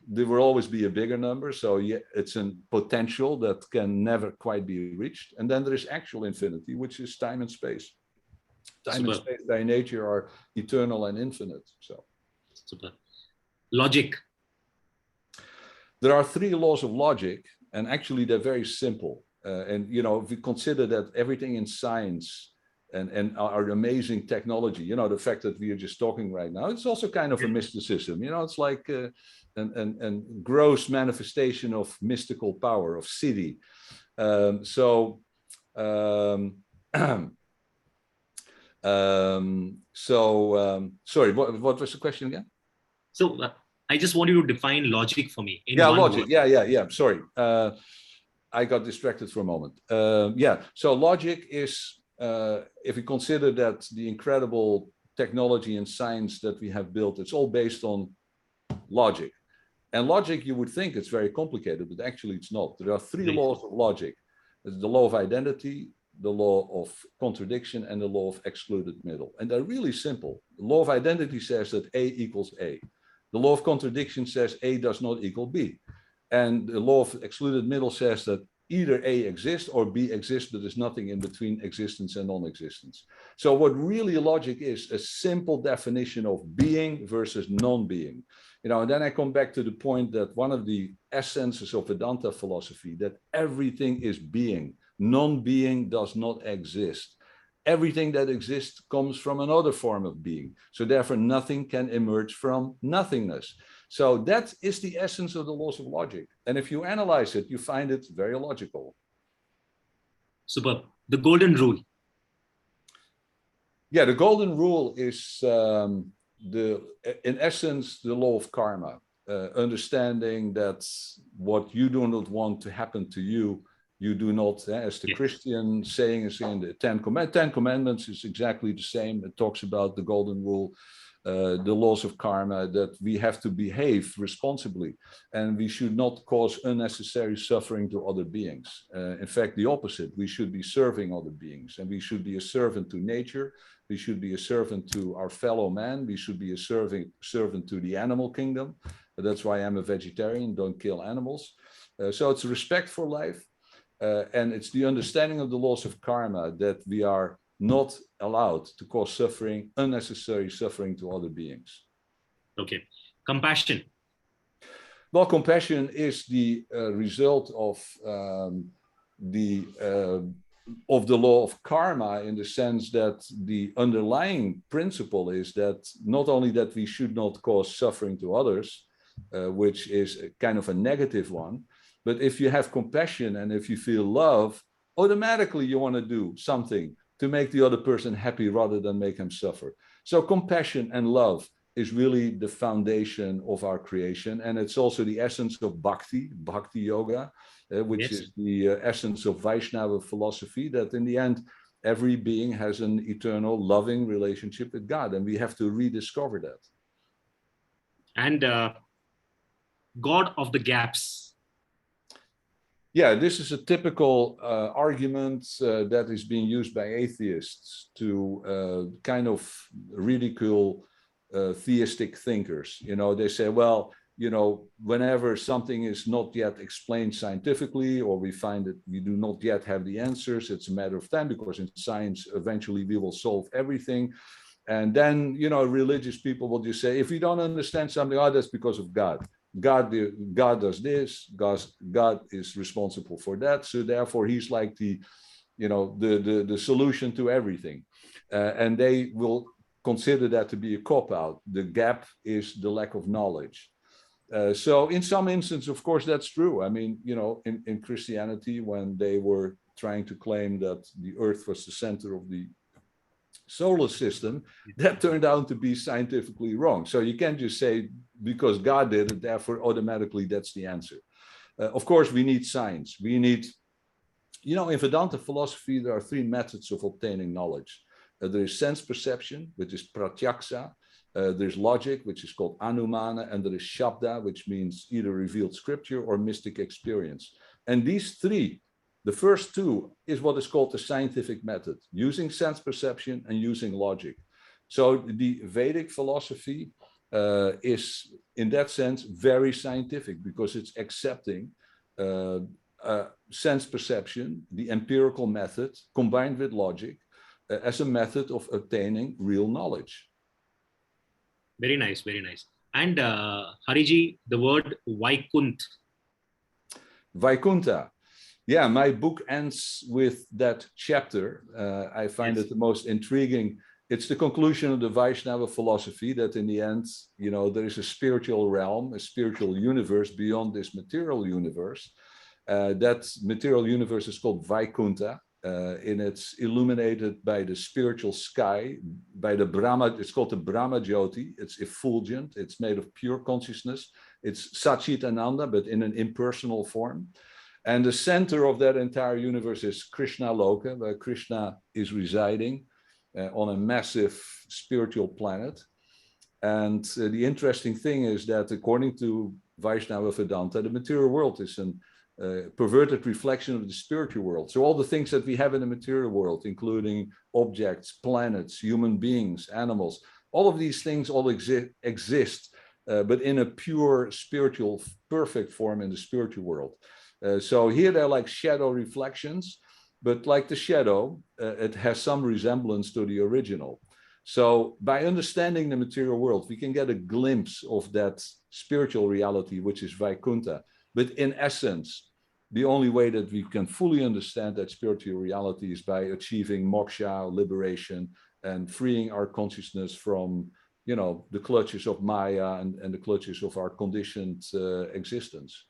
there will always be a bigger number. So yeah, it's a potential that can never quite be reached. And then there is actual infinity, which is time and space. Time and space by nature are eternal and infinite. So super. Logic. There are 3 laws of logic, and actually they're very simple. And you know, if we consider that everything in science and our amazing technology, you know, the fact that we are just talking right now, it's also kind of a mysticism. You know, it's like an gross manifestation of mystical power, of siddhi. Sorry, what was the question again? So I just want you to define logic for me in Yeah, one logic. word. Yeah. Sorry. I got distracted for a moment. So logic is, if we consider that the incredible technology and science that we have built, it's all based on logic. And logic, you would think it's very complicated, but actually it's not. There are three laws of logic. There's the law of identity, the law of contradiction, and the law of excluded middle. And they're really simple. The law of identity says that A equals A. The law of contradiction says A does not equal B. And the law of excluded middle says that either A exists or B exists, but there's nothing in between existence and non-existence. So what really logic is a simple definition of being versus non-being. And then I come back to the point that one of the essences of Vedanta philosophy, that everything is being. Non-being does not exist. Everything that exists comes from another form of being. So therefore, nothing can emerge from nothingness. So that is the essence of the laws of logic. And if you analyze it, you find it very logical. Superb. The golden rule. Yeah, the golden rule is, in essence, the law of karma. Understanding that what you do not want to happen to you, you do not, as the Christian saying is in the Ten Commandments is exactly the same. It talks about the golden rule, the laws of karma, that we have to behave responsibly and we should not cause unnecessary suffering to other beings. In fact, the opposite, we should be serving other beings, and we should be a servant to nature. We should be a servant to our fellow man. We should be a servant to the animal kingdom. That's why I'm a vegetarian, don't kill animals. So it's respect for life. And it's the understanding of the laws of karma that we are not allowed to cause suffering, unnecessary suffering to other beings. Okay. Compassion. Well, compassion is the result of the law of karma, in the sense that the underlying principle is that not only that we should not cause suffering to others, which is kind of a negative one, but if you have compassion and if you feel love, automatically you want to do something to make the other person happy rather than make him suffer. So compassion and love is really the foundation of our creation. And it's also the essence of bhakti yoga, which is the essence of Vaishnava philosophy, that in the end, every being has an eternal loving relationship with God. And we have to rediscover that. And God of the gaps. Yeah, this is a typical argument that is being used by atheists to kind of ridicule theistic thinkers. They say, well, whenever something is not yet explained scientifically, or we find that we do not yet have the answers, it's a matter of time, because in science, eventually we will solve everything. And then, religious people will just say, if we don't understand something, that's because of God. God does this, God is responsible for that. So therefore he's like the solution to everything. And they will consider that to be a cop-out. The gap is the lack of knowledge. So in some instances, of course, that's true. I mean, in Christianity, when they were trying to claim that the earth was the center of the solar system, that turned out to be scientifically wrong. So you can't just say because God did it, therefore automatically that's the answer. Of course, we need science. We need, in Vedanta philosophy, there are three methods of obtaining knowledge. There is sense perception, which is pratyaksa. There's logic, which is called anumana, and there is shabda, which means either revealed scripture or mystic experience. And these three, the first two, is what is called the scientific method, using sense perception and using logic. So the Vedic philosophy is, in that sense, very scientific, because it's accepting sense perception, the empirical method, combined with logic, as a method of obtaining real knowledge. Very nice, very nice. And Hariji, the word Vaikunt. Vaikuntha. Yeah, my book ends with that chapter. I find it the most intriguing. It's the conclusion of the Vaishnava philosophy that in the end, there is a spiritual realm, a spiritual universe beyond this material universe. That material universe is called Vaikuntha. and it's illuminated by the spiritual sky, by the Brahma. It's called the Brahma Jyoti. It's effulgent. It's made of pure consciousness. It's Satchit Ananda, but in an impersonal form. And the center of that entire universe is Krishna Loka, where Krishna is residing on a massive spiritual planet. And the interesting thing is that according to Vaishnava Vedanta, the material world is a perverted reflection of the spiritual world. So all the things that we have in the material world, including objects, planets, human beings, animals, all of these things all exist, but in a pure spiritual, perfect form in the spiritual world. So here they're like shadow reflections, but like the shadow, it has some resemblance to the original. So by understanding the material world, we can get a glimpse of that spiritual reality, which is Vaikuntha. But in essence, the only way that we can fully understand that spiritual reality is by achieving moksha, liberation, and freeing our consciousness from, you know, the clutches of Maya and the clutches of our conditioned existence.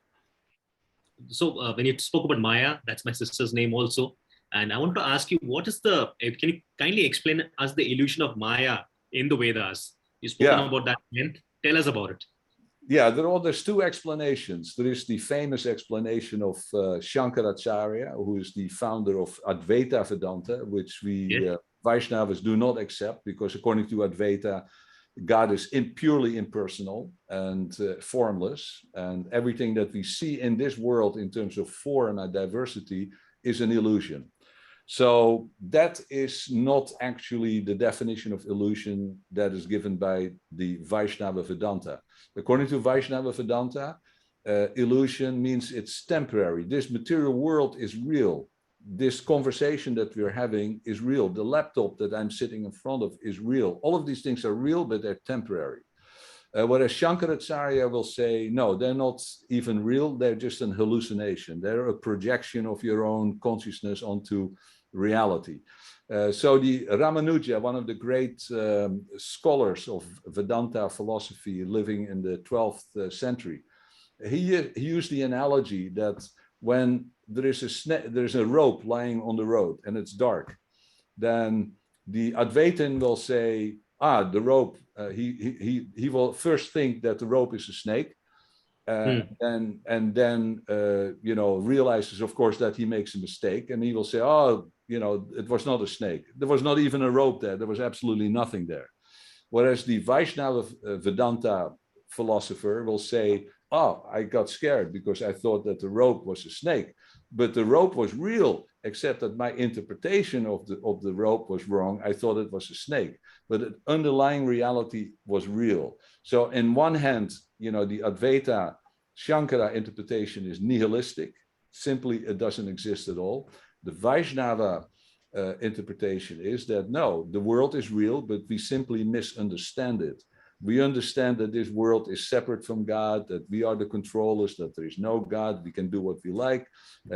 So when you spoke about Maya, that's my sister's name also. And I want to ask you, what is can you kindly explain us the illusion of Maya in the Vedas? You've spoken about that. Tell us about it. Yeah, there's two explanations. There is the famous explanation of Shankaracharya, who is the founder of Advaita Vedanta, which we Vaishnavas do not accept, because according to Advaita, God is purely impersonal and formless, and everything that we see in this world in terms of form and diversity is an illusion. So that is not actually the definition of illusion that is given by the Vaishnava Vedanta. According to Vaishnava Vedanta, illusion means it's temporary. This material world is real. This conversation that we're having is real. The laptop that I'm sitting in front of is real. All of these things are real, but they're temporary. Whereas Shankaracharya will say, no, they're not even real. They're just an hallucination. They're a projection of your own consciousness onto reality. So the Ramanuja, one of the great scholars of Vedanta philosophy living in the 12th century, he used the analogy that when there's a rope lying on the road and it's dark, then the Advaitin will say, the rope, he will first think that the rope is a snake, and then you know, realizes, of course, that he makes a mistake, and he will say, you know, it was not a snake. There was not even a rope there. There was absolutely nothing there. Whereas the Vaishnava Vedanta philosopher will say, I got scared because I thought that the rope was a snake, but the rope was real, except that my interpretation of the rope was wrong. I thought it was a snake, but the underlying reality was real. So in one hand, you know, the Advaita Shankara interpretation is nihilistic. Simply, it doesn't exist at all. The Vaishnava interpretation is that, no, the world is real, but we simply misunderstand it. We understand that this world is separate from God, that we are the controllers, that there is no God, we can do what we like.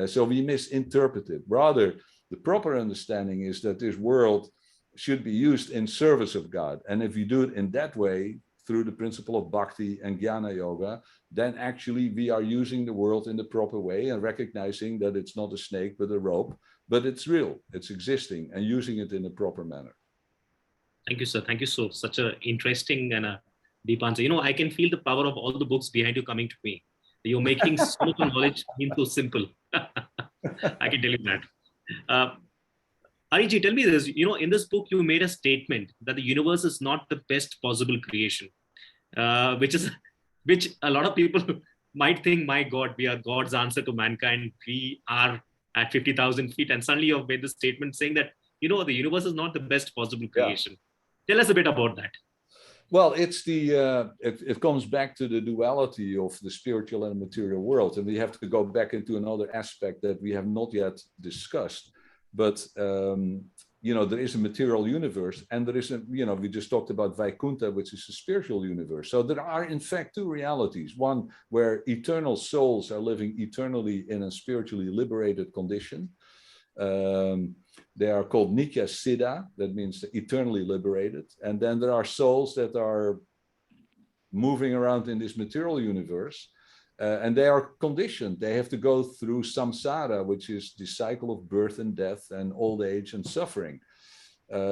So we misinterpret it. Rather, the proper understanding is that this world should be used in service of God. And if we do it in that way, through the principle of bhakti and jnana yoga, then actually we are using the world in the proper way and recognizing that it's not a snake, but a rope, but it's real, it's existing, and using it in a proper manner. Thank you, sir. Thank you so such an interesting and a deep answer. You know, I can feel the power of all the books behind you coming to me. You're making so much knowledge seem so simple. I can tell you that. Hariji, tell me this. You know, in this book, you made a statement that the universe is not the best possible creation, which a lot of people might think, my God, we are God's answer to mankind. We are at 50,000 feet. And suddenly you've made the statement saying that, you know, the universe is not the best possible creation. Tell us a bit about that. Well, it's it comes back to the duality of the spiritual and material world. And we have to go back into another aspect that we have not yet discussed. But, you know, there is a material universe, and there is you know, we just talked about Vaikuntha, which is a spiritual universe. So there are, in fact, two realities. One where eternal souls are living eternally in a spiritually liberated condition. They are called Nitya Siddha, that means eternally liberated. And then there are souls that are moving around in this material universe, And they are conditioned. They have to go through samsara, which is the cycle of birth and death and old age and suffering.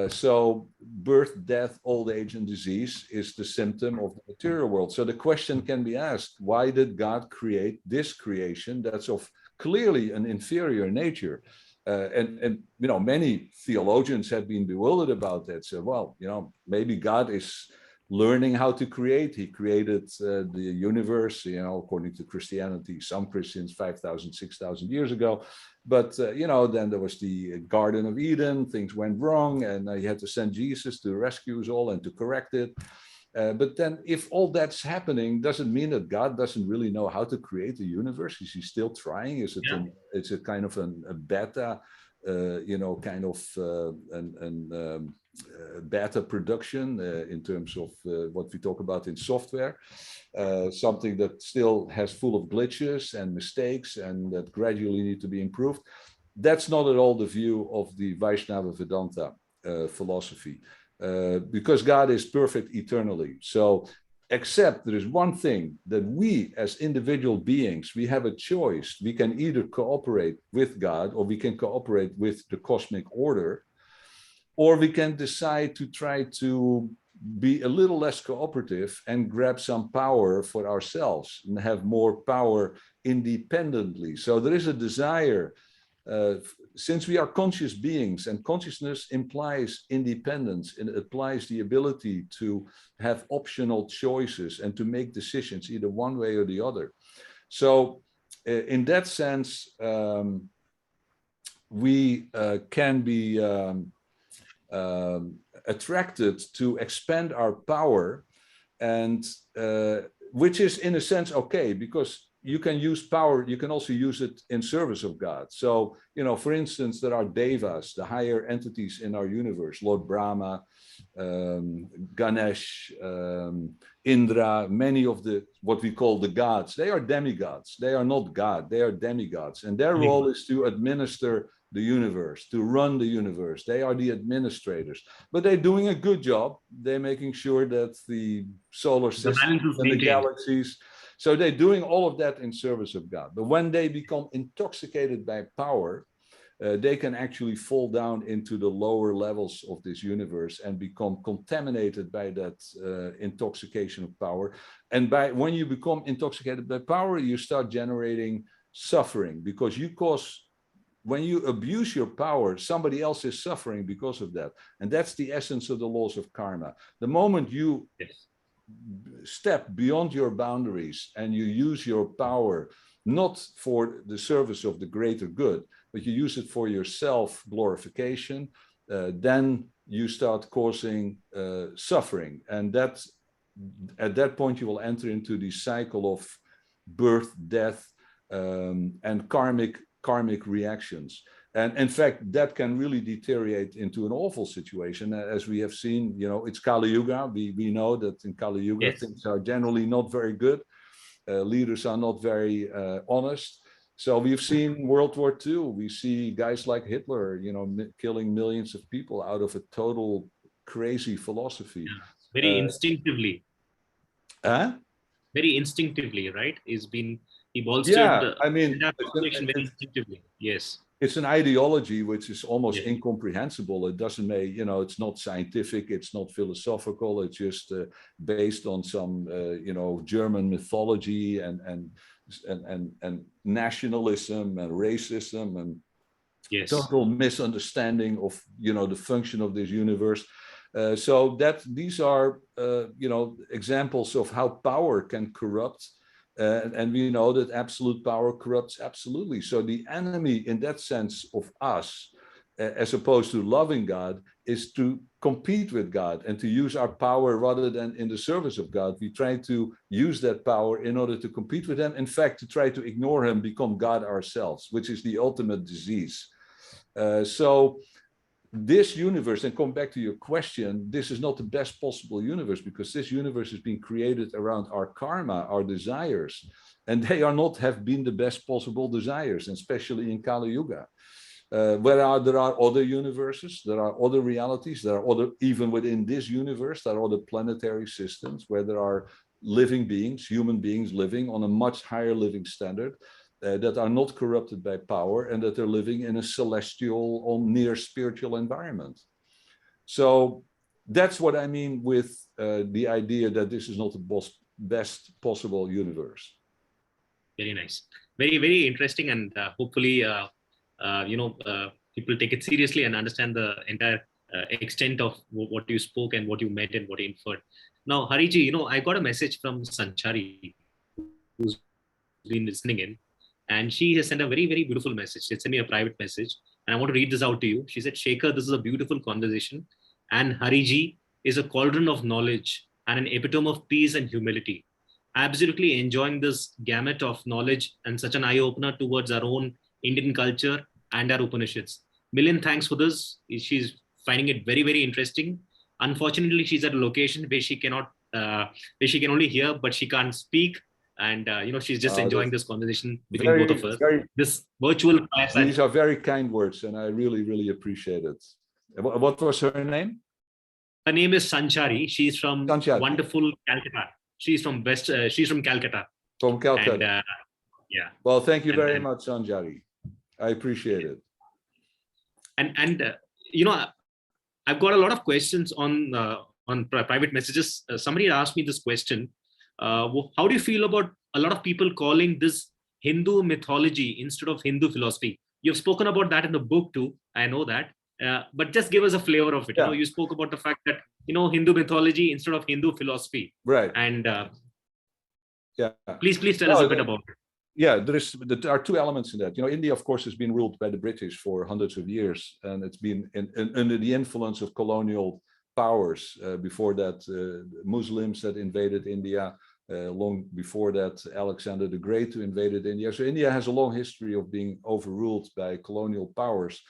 So birth, death, old age, and disease is the symptom of the material world. So the question can be asked, why did God create this creation that's of clearly an inferior nature? And you know, many theologians have been bewildered about that. So, well, you know, maybe God is learning how to create. He created the universe, you know, according to Christianity, some Christians 5,000, 6,000 years ago. But, you know, then there was the Garden of Eden, things went wrong, and he had to send Jesus to rescue us all and to correct it. But then if all that's happening, doesn't mean that God doesn't really know how to create the universe. Is he still trying? Is it it's a kind of a beta, you know, kind of beta production in terms of what we talk about in software, something that still has full of glitches and mistakes and that gradually need to be improved. That's not at all the view of the Vaishnava Vedanta philosophy. Because God is perfect eternally. So, except there is one thing that we as individual beings, we have a choice. We can either cooperate with God or we can cooperate with the cosmic order, or we can decide to try to be a little less cooperative and grab some power for ourselves and have more power independently. So there is a desire. Since we are conscious beings and consciousness implies independence, and it implies the ability to have optional choices and to make decisions either one way or the other. So in that sense, we can be attracted to expand our power, and which is in a sense okay, because you can use power, you can also use it in service of God. So, you know, for instance, there are devas, the higher entities in our universe, Lord Brahma, Ganesh, Indra, many of the, what we call the gods, they are demigods. They are not God, they are demigods. And their role is to administer the universe, to run the universe. They are the administrators, but they're doing a good job. They're making sure that the solar system and the galaxies, so they're doing all of that in service of God. But when they become intoxicated by power, they can actually fall down into the lower levels of this universe and become contaminated by that intoxication of power. And when you become intoxicated by power, you start generating suffering, because you cause, when you abuse your power, somebody else is suffering because of that. And that's the essence of the laws of karma. The moment you step beyond your boundaries and you use your power not for the service of the greater good, but you use it for your self glorification, then you start causing suffering. And that's, at that point, you will enter into the cycle of birth, death, and karmic reactions. And in fact, that can really deteriorate into an awful situation. As we have seen, you know, it's Kali Yuga. We know that in Kali Yuga, things are generally not very good. Leaders are not very honest. So we've seen World War II. We see guys like Hitler, you know, killing millions of people out of a total crazy philosophy. Very instinctively. Very instinctively, right? He bolstered I mean, that population very instinctively. Yes. It's an ideology which is almost incomprehensible. It doesn't make, you know, it's not scientific, it's not philosophical. It's just based on some, you know, German mythology and nationalism and racism and total misunderstanding of, you know, the function of this universe. So that these are, you know, examples of how power can corrupt. And we know that absolute power corrupts absolutely. So the enemy in that sense of us, as opposed to loving God, is to compete with God and to use our power rather than in the service of God. We try to use that power in order to compete with him. In fact, to try to ignore him, become God ourselves, which is the ultimate disease. So this universe, and come back to your question, this is not the best possible universe, because this universe has been created around our karma, our desires, and they have been the best possible desires, especially in Kali Yuga. There are other universes, there are other realities, there are other, even within this universe, there are other planetary systems where there are living beings, human beings living on a much higher living standard, that are not corrupted by power, and that they're living in a celestial or near spiritual environment. So that's what I mean with the idea that this is not the best possible universe. Very nice. Very, very interesting. And hopefully, people take it seriously and understand the entire extent of what you spoke and what you meant and what you inferred. Now, Hariji, I got a message from Sanchari, who's been listening in, and she has sent a very, very beautiful message. She sent me a private message, and I want to read this out to you. She said, Shekhar, this is a beautiful conversation, and Hariji is a cauldron of knowledge and an epitome of peace and humility. Absolutely enjoying this gamut of knowledge and such an eye-opener towards our own Indian culture and our Upanishads. Million thanks for this. She's finding it very, very interesting. Unfortunately, she's at a location where she cannot, where she can only hear, but she can't speak. And she's just enjoying this conversation between both of us. This virtual fireside. These are very kind words, and I really, really appreciate it. What was her name? Her name is Sanchari. She's from wonderful Calcutta. She's from she's from Calcutta. From Calcutta. And, yeah. Well, thank you very much, Sanchari. I appreciate it. And I've got a lot of questions on private messages. Somebody asked me this question. How do you feel about a lot of people calling this Hindu mythology instead of Hindu philosophy? You've spoken about that in the book too. I know that. But just give us a flavor of it. Yeah. You spoke about the fact that, Hindu mythology instead of Hindu philosophy. Right. And yeah. Please tell us a bit about it. Yeah, there are two elements in that. India, of course, has been ruled by the British for hundreds of years, and it's been under the influence of colonial powers. Before that, Muslims that invaded India. Long before that, Alexander the Great who invaded India. So India has a long history of being overruled by colonial powers.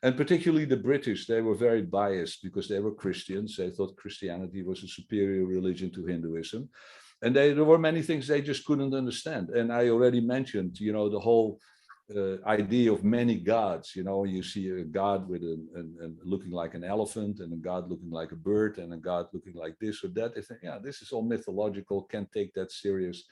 And particularly the British, they were very biased because they were Christians. They thought Christianity was a superior religion to Hinduism. And there were many things they just couldn't understand. And I already mentioned, the whole idea of many gods. You see a god with looking like an elephant, and a god looking like a bird, and a god looking like this or that. They think, yeah, this is all mythological, can't take that serious.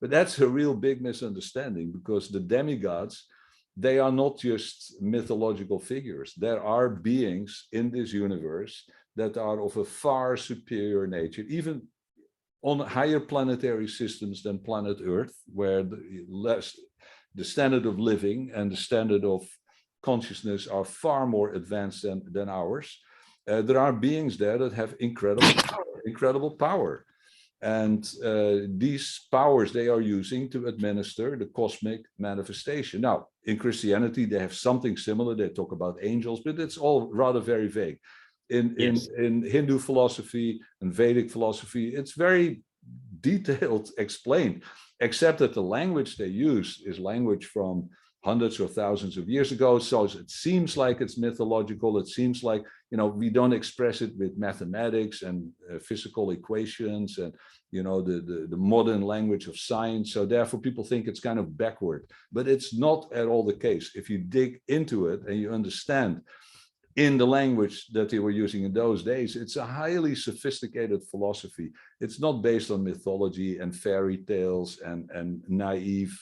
But that's a real big misunderstanding, because the demigods, they are not just mythological figures. There are beings in this universe that are of a far superior nature, even on higher planetary systems than planet Earth, where the standard of living and the standard of consciousness are far more advanced than ours. There are beings there that have incredible power. And these powers they are using to administer the cosmic manifestation. Now, in Christianity, they have something similar. They talk about angels, but it's all rather very vague. In Hindu philosophy and Vedic philosophy, it's very detailed, explained, except that the language they use is language from hundreds or thousands of years ago. So it seems like it's mythological. It seems like, we don't express it with mathematics and physical equations and, the modern language of science. So therefore people think it's kind of backward, but it's not at all the case. If you dig into it and you understand in the language that they were using in those days, it's a highly sophisticated philosophy. It's not based on mythology and fairy tales and naive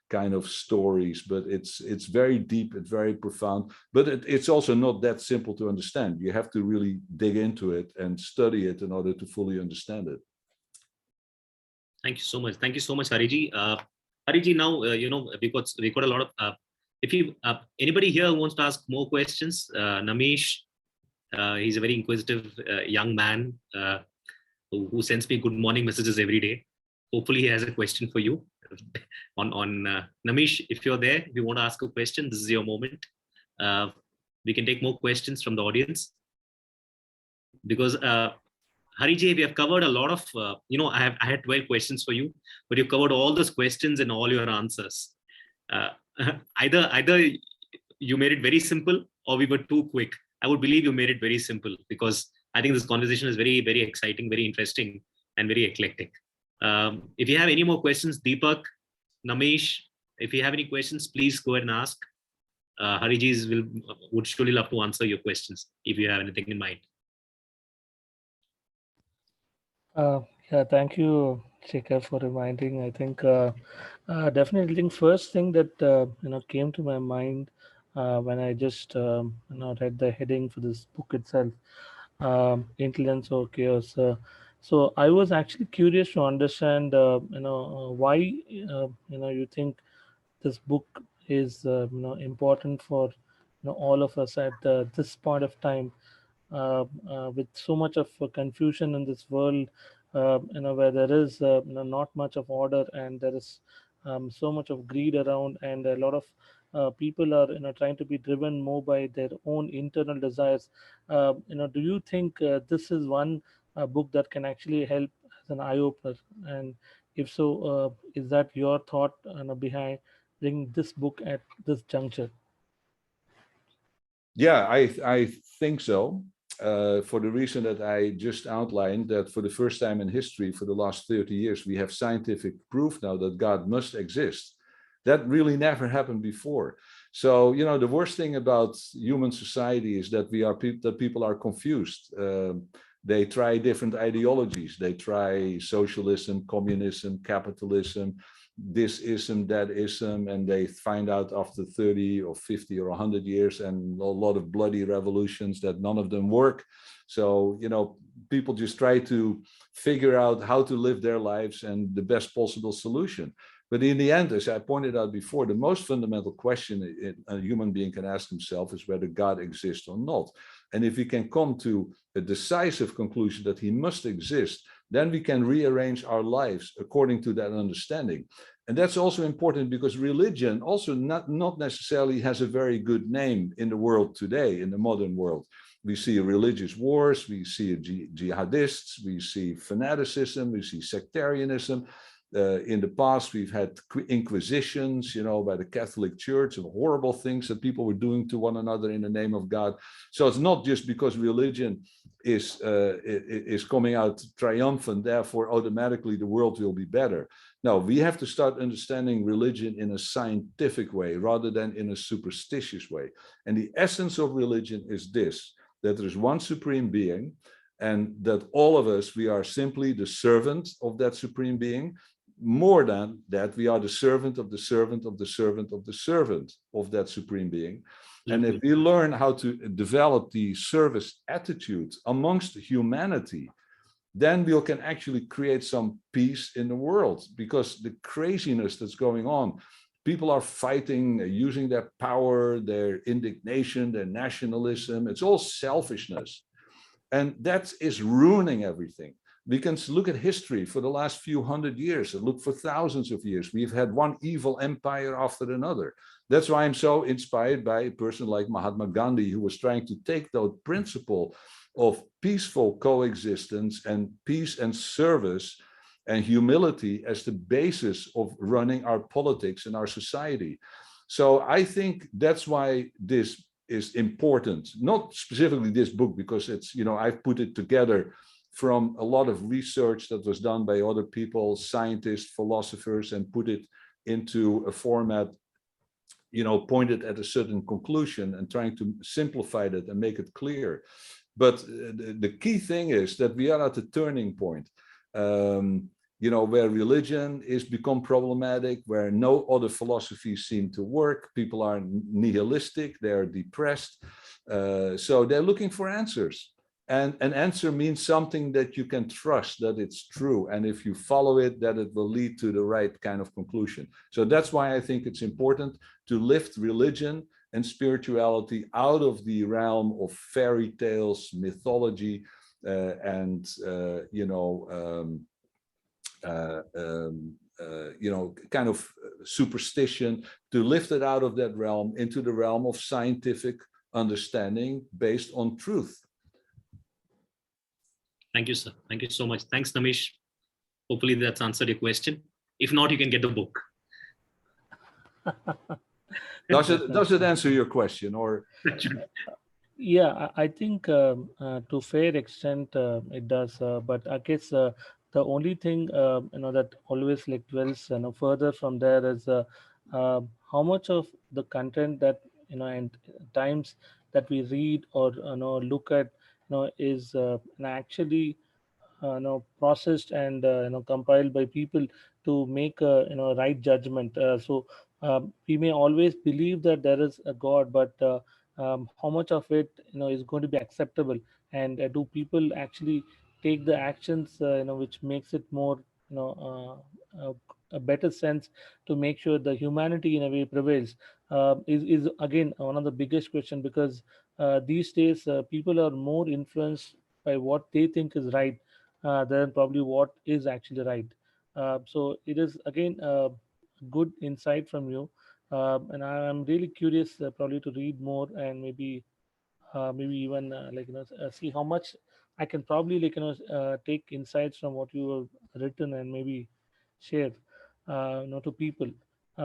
kind of stories, but it's very deep, it's very profound, but it's also not that simple to understand. You have to really dig into it and study it in order to fully understand it. Thank you so much. Thank you so much, Hariji. Hariji, now, we got a lot of, if you, anybody here who wants to ask more questions, Namesh, he's a very inquisitive young man who sends me good morning messages every day. Hopefully he has a question for you. on Namesh, if you're there, if you want to ask a question, this is your moment. We can take more questions from the audience. Because Hariji, we have covered a lot of, I had 12 questions for you, but you covered all those questions and all your answers. Either you made it very simple or we were too quick. I would believe you made it very simple, because I think this conversation is very, very exciting, very interesting, and very eclectic. If you have any more questions, Deepak, Namesh, if you have any questions, please go ahead and ask. Hariji would surely love to answer your questions if you have anything in mind. Yeah, thank you, Shekhar, for reminding. I think definitely. I think first thing that came to my mind when I just read the heading for this book itself, intelligence or chaos. So I was actually curious to understand, why you think this book is important for all of us at this point of time, with so much of confusion in this world, where there is not much of order, and there is so much of greed around, and a lot of people are trying to be driven more by their own internal desires. Do you think this is one book that can actually help as an eye opener? And if so, is that your thought behind bringing this book at this juncture? Yeah, I think so. For the reason that I just outlined, that for the first time in history, for the last 30 years, we have scientific proof now that God must exist. That really never happened before. So, the worst thing about human society is that that people are confused. They try different ideologies. They try socialism, communism, capitalism, this ism, that ism, and they find out after 30 or 50 or 100 years and a lot of bloody revolutions that none of them work. So, people just try to figure out how to live their lives and the best possible solution. But in the end, as I pointed out before, the most fundamental question a human being can ask himself is whether God exists or not. And if we can come to a decisive conclusion that he must exist, then we can rearrange our lives according to that understanding. And that's also important because religion also not necessarily has a very good name in the world today, in the modern world. We see religious wars, we see jihadists, we see fanaticism, we see sectarianism. In the past, we've had inquisitions, by the Catholic Church, of horrible things that people were doing to one another in the name of God. So it's not just because religion is coming out triumphant, therefore automatically the world will be better. No, we have to start understanding religion in a scientific way rather than in a superstitious way. And the essence of religion is this, that there is one supreme being, and that all of us, we are simply the servant of that supreme being. More than that, we are the servant of the servant of the servant of the servant of that supreme being. And if we learn how to develop the service attitude amongst humanity, then we can actually create some peace in the world, because the craziness that's going on, people are fighting, using their power, their indignation, their nationalism. It's all selfishness. And that is ruining everything. We can look at history for the last few hundred years, and look for thousands of years. We've had one evil empire after another. That's why I'm so inspired by a person like Mahatma Gandhi, who was trying to take that principle of peaceful coexistence and peace and service and humility as the basis of running our politics and our society. So I think that's why this is important, not specifically this book, because it's, I've put it together from a lot of research that was done by other people, scientists, philosophers, and put it into a format, pointed at a certain conclusion and trying to simplify that and make it clear. But the key thing is that we are at a turning point, where religion is become problematic, where no other philosophies seem to work. People are nihilistic, they're depressed. So they're looking for answers. And an answer means something that you can trust, that it's true. And if you follow it, that it will lead to the right kind of conclusion. So that's why I think it's important to lift religion and spirituality out of the realm of fairy tales, mythology, kind of superstition, to lift it out of that realm into the realm of scientific understanding based on truth. Thank you, sir. Thank you so much. Thanks, Namish. Hopefully that's answered your question. If not, you can get the book. Does it answer your question, or? Yeah, I think to fair extent it does. But I guess the only thing that always like dwells further from there is how much of the content that and times that we read or look at is actually processed and compiled by people to make a right judgment. So we may always believe that there is a God, but how much of it is going to be acceptable, and do people actually take the actions which makes it more a better sense to make sure the humanity in a way prevails, is again one of the biggest question, because these days people are more influenced by what they think is right than probably what is actually right. So it is again good insight from you, and I'm really curious probably to read more, and maybe even see how much I can probably take insights from what you have written and maybe share to people,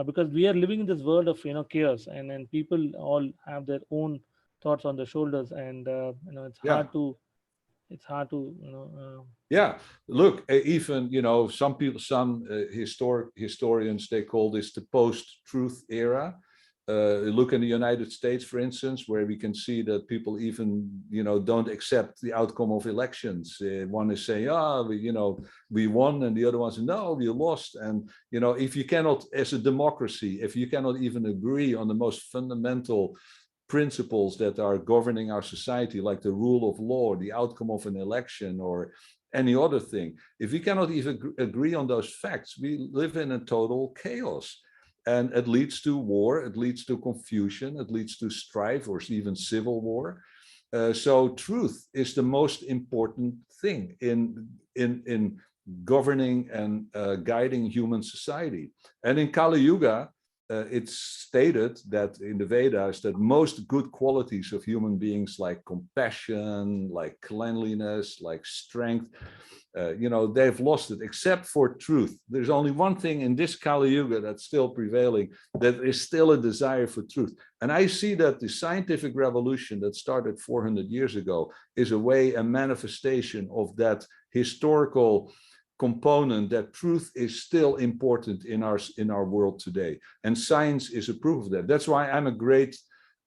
because we are living in this world of chaos, and people all have their own thoughts on their shoulders, and it's Yeah. hard to Yeah, look, even some people, some historians, they call this the post-truth era. Look in the United States, for instance, where we can see that people even don't accept the outcome of elections. One is saying, we won, and the other one says, no, we lost. And if you cannot, as a democracy, if you cannot even agree on the most fundamental principles that are governing our society, like the rule of law, the outcome of an election, or any other thing, if we cannot even agree on those facts, we live in a total chaos. And it leads to war, it leads to confusion, it leads to strife or even civil war. So truth is the most important thing in governing and guiding human society. And in Kali Yuga, it's stated that in the Vedas that most good qualities of human beings, like compassion, like cleanliness, like strength, they've lost it, except for truth. There's only one thing in this Kali Yuga that's still prevailing, that is still a desire for truth. And I see that the scientific revolution that started 400 years ago is a manifestation of that historical component, that truth is still important in our world today, and science is a proof of that. That's why I'm a great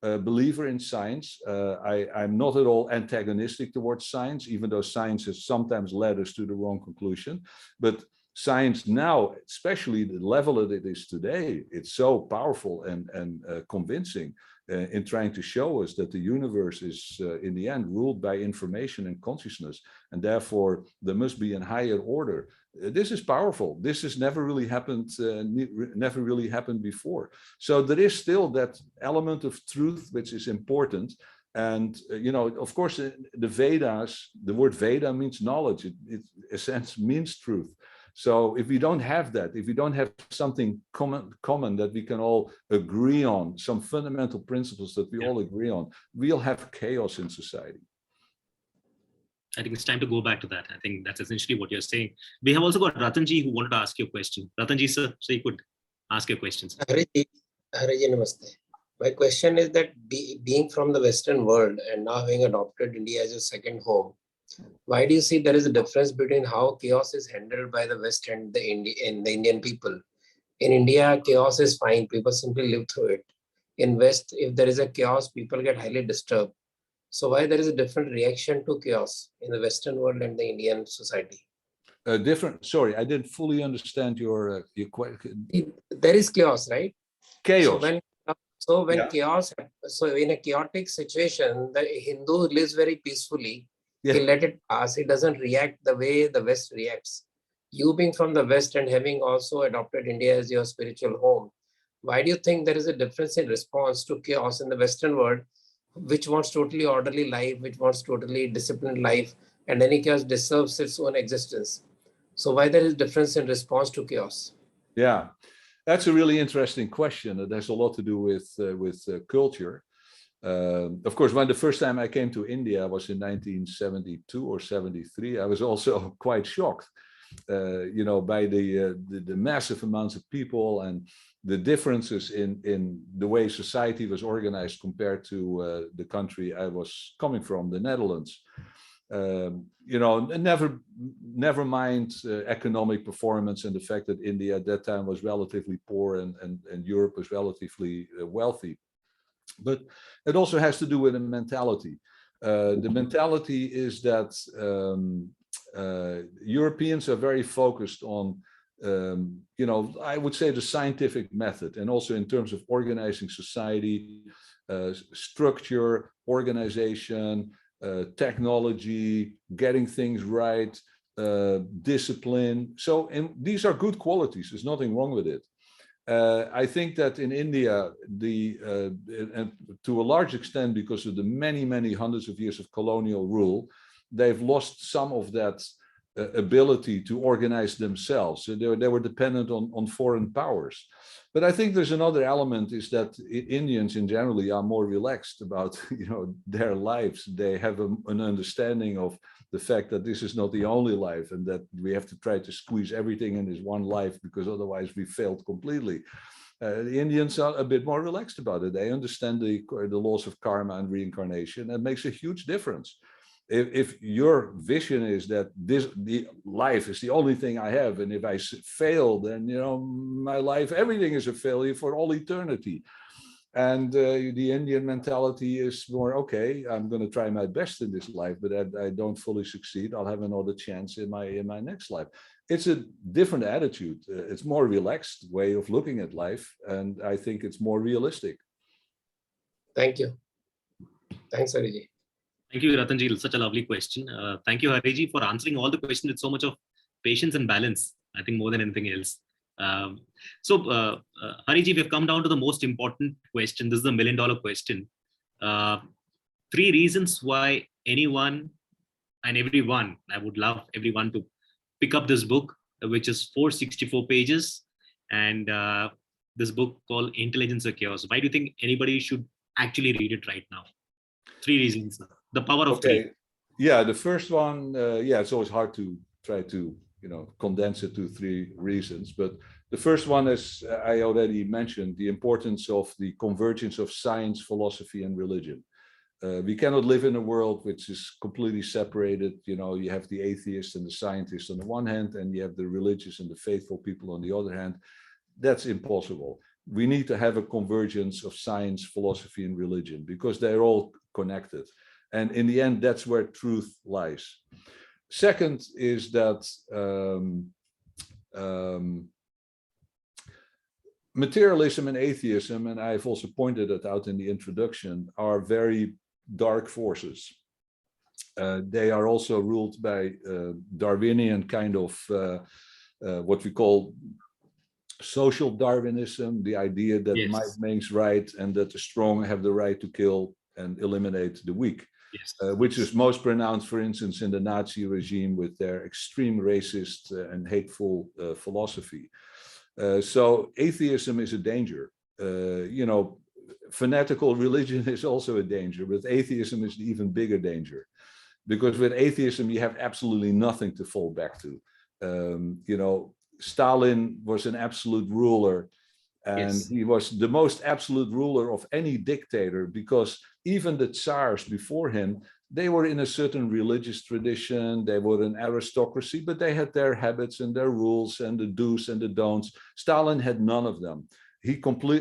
believer in science. I'm not at all antagonistic towards science, even though science has sometimes led us to the wrong conclusion. But science now, especially the level that it is today, it's so powerful and convincing in trying to show us that the universe is in the end ruled by information and consciousness, and therefore there must be a higher order. This is powerful. This has never really happened before. So there is still that element of truth which is important. And of course, the Vedas, the word Veda means knowledge. It in a sense means truth. So if we don't have that, if we don't have something common that we can all agree on, some fundamental principles that we all agree on, we'll have chaos in society. I think it's time to go back to that. I think that's essentially what you're saying. We have also got Ratanji who wanted to ask you a question. Ratanji, sir, so you could ask your questions. Hariji, namaste. My question is that being from the Western world and now having adopted India as your second home, why do you see there is a difference between how chaos is handled by the West and the Indian people? In India, chaos is fine. People simply live through it. In West, if there is a chaos, people get highly disturbed. So why there is a different reaction to chaos in the Western world and the Indian society? Sorry, I didn't fully understand your question. There is chaos, right? Chaos. Chaos, so in a chaotic situation, the Hindu lives very peacefully. Yeah. He let it pass. He doesn't react the way the West reacts. You being from the West and having also adopted India as your spiritual home, why do you think there is a difference in response to chaos in the Western world, which wants totally orderly life, which wants totally disciplined life, and any chaos deserves its own existence? So why there is difference in response to chaos? Yeah, that's a really interesting question. It has a lot to do with culture. Of course, when the first time I came to India was in 1972 or 73, I was also quite shocked, by the massive amounts of people and the differences in the way society was organized compared to the country I was coming from, the Netherlands. Never mind economic performance and the fact that India at that time was relatively poor and Europe was relatively wealthy. But it also has to do with a mentality. The mentality is that Europeans are very focused on, I would say the scientific method, and also in terms of organizing society, structure, organization, technology, getting things right, discipline. So, and these are good qualities. There's nothing wrong with it. I think that in India, and to a large extent because of the many, many hundreds of years of colonial rule, they've lost some of that ability to organize themselves. So they were dependent on foreign powers. But I think there's another element, is that Indians in generally are more relaxed about their lives. They have an understanding of the fact that this is not the only life, and that we have to try to squeeze everything in this one life, because otherwise we failed completely. The Indians are a bit more relaxed about it. They understand the laws of karma and reincarnation. It makes a huge difference. If your vision is that the life is the only thing I have, and if I fail, then my life, everything is a failure for all eternity. And the Indian mentality is more, okay, I'm going to try my best in this life, but I don't fully succeed. I'll have another chance in my next life. It's a different attitude. It's more relaxed way of looking at life, and I think it's more realistic. Thank you. Thanks, Hariji. Thank you, Ratanji. Such a lovely question. Thank you, Hariji, for answering all the questions with so much of patience and balance, I think more than anything else. Hariji, we've come down to the most important question. This is the $1 million question. 3 reasons why anyone and everyone, I would love everyone to pick up this book, which is 464 pages, and this book called Intelligence or Chaos. Why do you think anybody should actually read it right now? 3 reasons. The power of 3. Yeah, the first one, it's always hard to try to condense it to 3 reasons. But the first one, as I already mentioned, the importance of the convergence of science, philosophy, and religion. We cannot live in a world which is completely separated. You have the atheists and the scientists on the one hand, and you have the religious and the faithful people on the other hand. That's impossible. We need to have a convergence of science, philosophy, and religion, because they're all connected. And in the end, that's where truth lies. Second is that materialism and atheism, and I've also pointed it out in the introduction, are very dark forces. They are also ruled by Darwinian kind of what we call social Darwinism, the idea that might makes right, and that the strong have the right to kill and eliminate the weak. Which is most pronounced, for instance, in the Nazi regime with their extreme racist and hateful philosophy. So atheism is a danger. Fanatical religion is also a danger, but atheism is an even bigger danger. Because with atheism, you have absolutely nothing to fall back to. Stalin was an absolute ruler, and he was the most absolute ruler of any dictator, because even the Tsars before him, they were in a certain religious tradition, they were an aristocracy, but they had their habits and their rules and the do's and the don'ts. Stalin had none of them.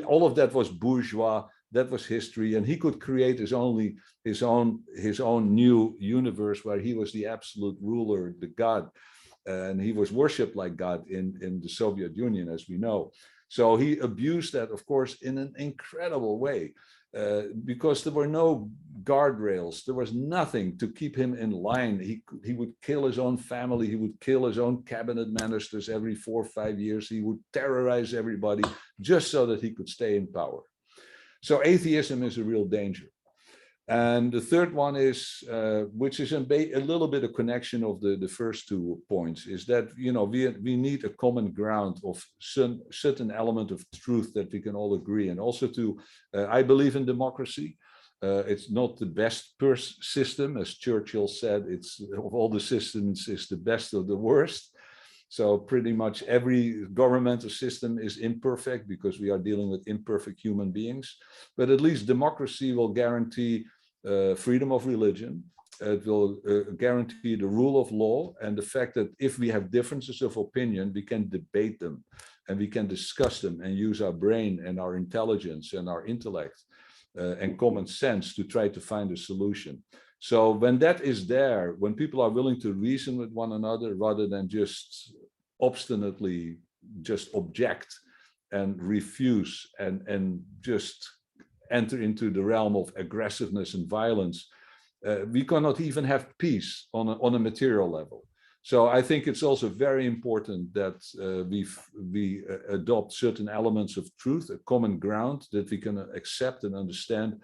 All of that was bourgeois, that was history, and he could create his own new universe where he was the absolute ruler, the God, and he was worshipped like God in the Soviet Union, as we know. So he abused that, of course, in an incredible way, because there were no guardrails. There was nothing to keep him in line. He would kill his own family. He would kill his own cabinet ministers every 4 or 5 years. He would terrorize everybody just so that he could stay in power. So atheism is a real danger. And the third one is, which is a little bit a connection of the first 2 points, is that we need a common ground of certain element of truth that we can all agree. And also I believe in democracy. It's not the best system, as Churchill said. It's of all the systems, is the best of the worst. So pretty much every governmental system is imperfect, because we are dealing with imperfect human beings. But at least democracy will guarantee freedom of religion. It will guarantee the rule of law, and the fact that if we have differences of opinion, we can debate them and we can discuss them and use our brain and our intelligence and our intellect and common sense to try to find a solution. So when that is there, when people are willing to reason with one another rather than just obstinately just object and refuse and just enter into the realm of aggressiveness and violence, we cannot even have peace on a material level. So I think it's also very important that we adopt certain elements of truth, a common ground that we can accept and understand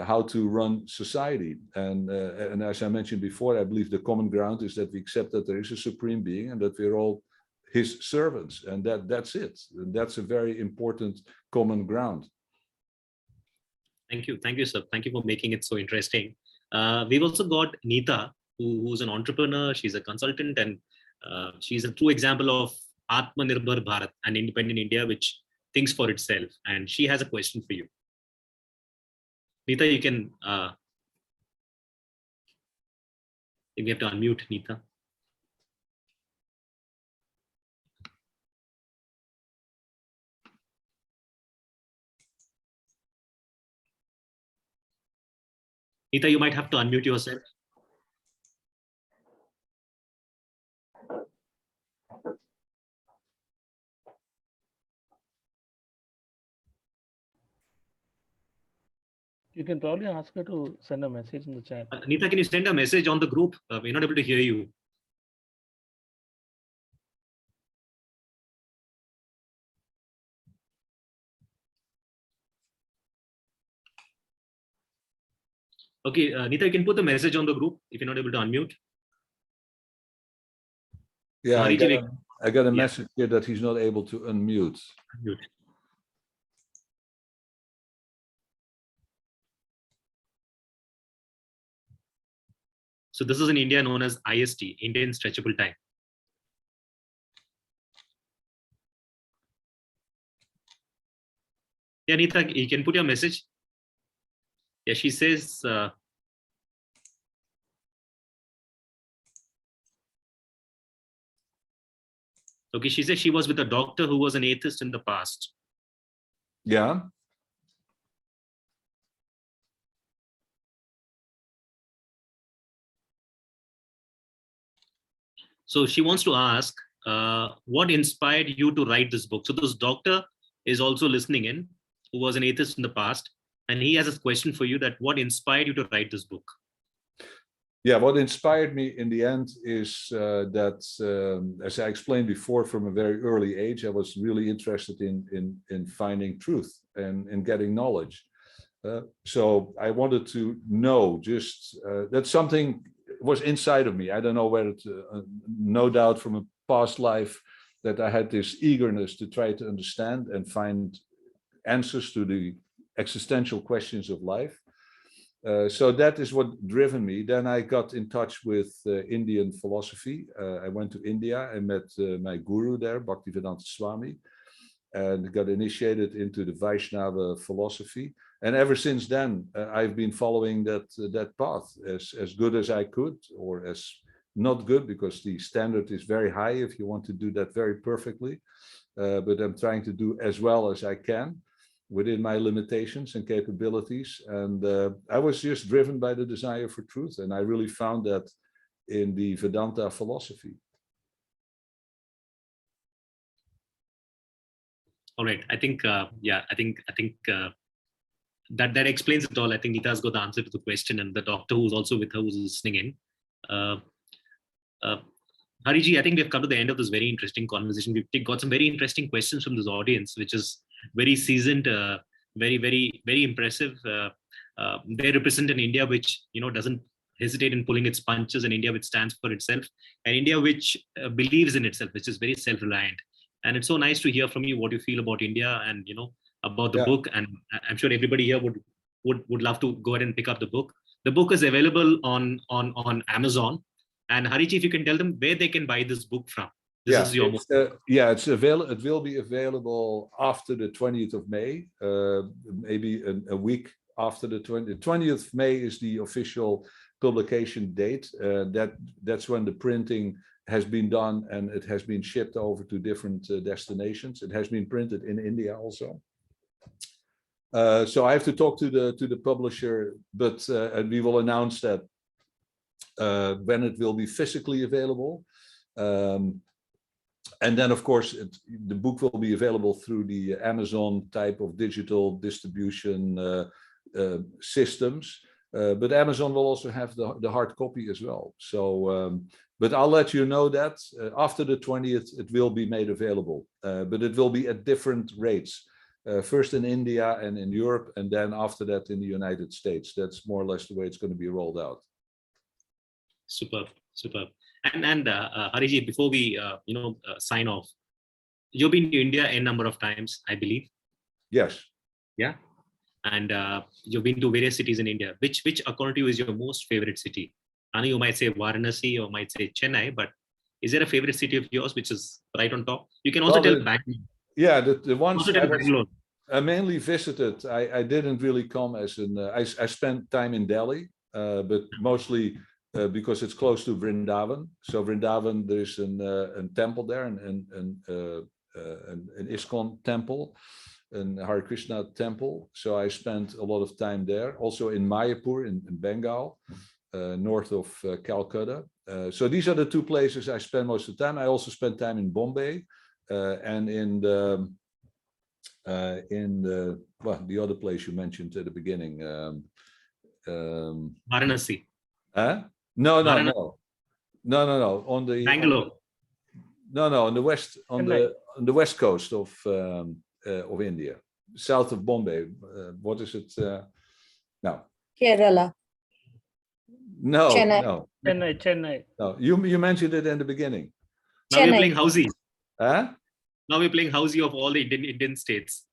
how to run society. And as I mentioned before, I believe the common ground is that we accept that there is a supreme being and that we're all his servants, and that's it. And that's a very important common ground. Thank you, sir. Thank you for making it so interesting. We've also got Neeta, who's an entrepreneur. She's a consultant, and she's a true example of Atmanirbhar Bharat, an independent India which thinks for itself. And she has a question for you. Neeta, you can, we have to unmute Neeta. Neeta, you might have to unmute yourself. You can probably ask her to send a message in the chat. Neeta, can you send a message on the group? We're not able to hear you. Okay, Neeta, you can put the message on the group if you're not able to unmute. Yeah, I got a Yeah. message here that he's not able to unmute. Unmute. So this is in India known as IST, Indian Stretchable Time. Yeah, Neeta, you can put your message. Yeah, she says, okay, she says she was with a doctor who was an atheist in the past. Yeah. So she wants to ask, what inspired you to write this book? So this doctor is also listening in, who was an atheist in the past, and he has a question for you: that what inspired you to write this book? Yeah, what inspired me in the end is that, as I explained before, from a very early age, I was really interested in finding truth and in getting knowledge. So I wanted to know just that something was inside of me. I don't know whether no doubt from a past life that I had this eagerness to try to understand and find answers to the existential questions of life. So that is what driven me. Then I got in touch with Indian philosophy. I went to India and met my guru there, Bhaktivedanta Swami, and got initiated into the Vaishnava philosophy. And ever since then, I've been following that path as good as I could, or as not good, because the standard is very high if you want to do that very perfectly. But I'm trying to do as well as I can within my limitations and capabilities. And I was just driven by the desire for truth. And I really found that in the Vedanta philosophy. All right, I think, yeah, I think that explains it all. I think Neeta's got the answer to the question, and the doctor who's also with her who's listening in. Hariji, I think we've come to the end of this very interesting conversation. We've got some very interesting questions from this audience, which is very seasoned, very impressive. They represent an India which doesn't hesitate in pulling its punches, an India which stands for itself, an India which believes in itself, which is very self-reliant. And it's so nice to hear from you what you feel about India and about the book. And I'm sure everybody here would love to go ahead and pick up the book. The book is available on Amazon. And Hariji, if you can tell them where they can buy this book from. This is your book. It's available. It will be available after the 20th of May, maybe a week after the 20th of May is the official publication date. That's when the printing has been done and it has been shipped over to different destinations. It has been printed in India also. So I have to talk to the publisher, but and we will announce that when it will be physically available. And then, of course, the book will be available through the Amazon type of digital distribution systems. But Amazon will also have the hard copy as well. So, but I'll let you know that after the 20th, it will be made available. But it will be at different rates. First in India and in Europe, and then after that in the United States. That's more or less the way it's going to be rolled out. Superb, superb. And Hariji, before we sign off, you've been to India a number of times, I believe. Yes. Yeah. And you've been to various cities in India. Which according to you is your most favorite city? I know you might say Varanasi or might say Chennai, but is there a favorite city of yours which is right on top? You can also tell Bangalore. Yeah, the ones Also tell Bangalore. I mainly visited. I didn't really come as an. I spent time in Delhi, but mostly because it's close to Vrindavan. So Vrindavan, there's a temple there, an ISKCON temple, an Hare Krishna temple. So I spent a lot of time there. Also in Mayapur in Bengal, north of Calcutta. So these are the two places I spend most of the time. I also spent time in Bombay and in the other place you mentioned at the beginning. Varanasi. Huh? No. On the Bangalore. On the west, on the west coast of India, south of Bombay. What is it? No. Kerala. No. Chennai. No. Chennai. No. You mentioned it in the beginning. Now we're Chennai. playing housey. Huh? Now we're playing housey of all the Indian states.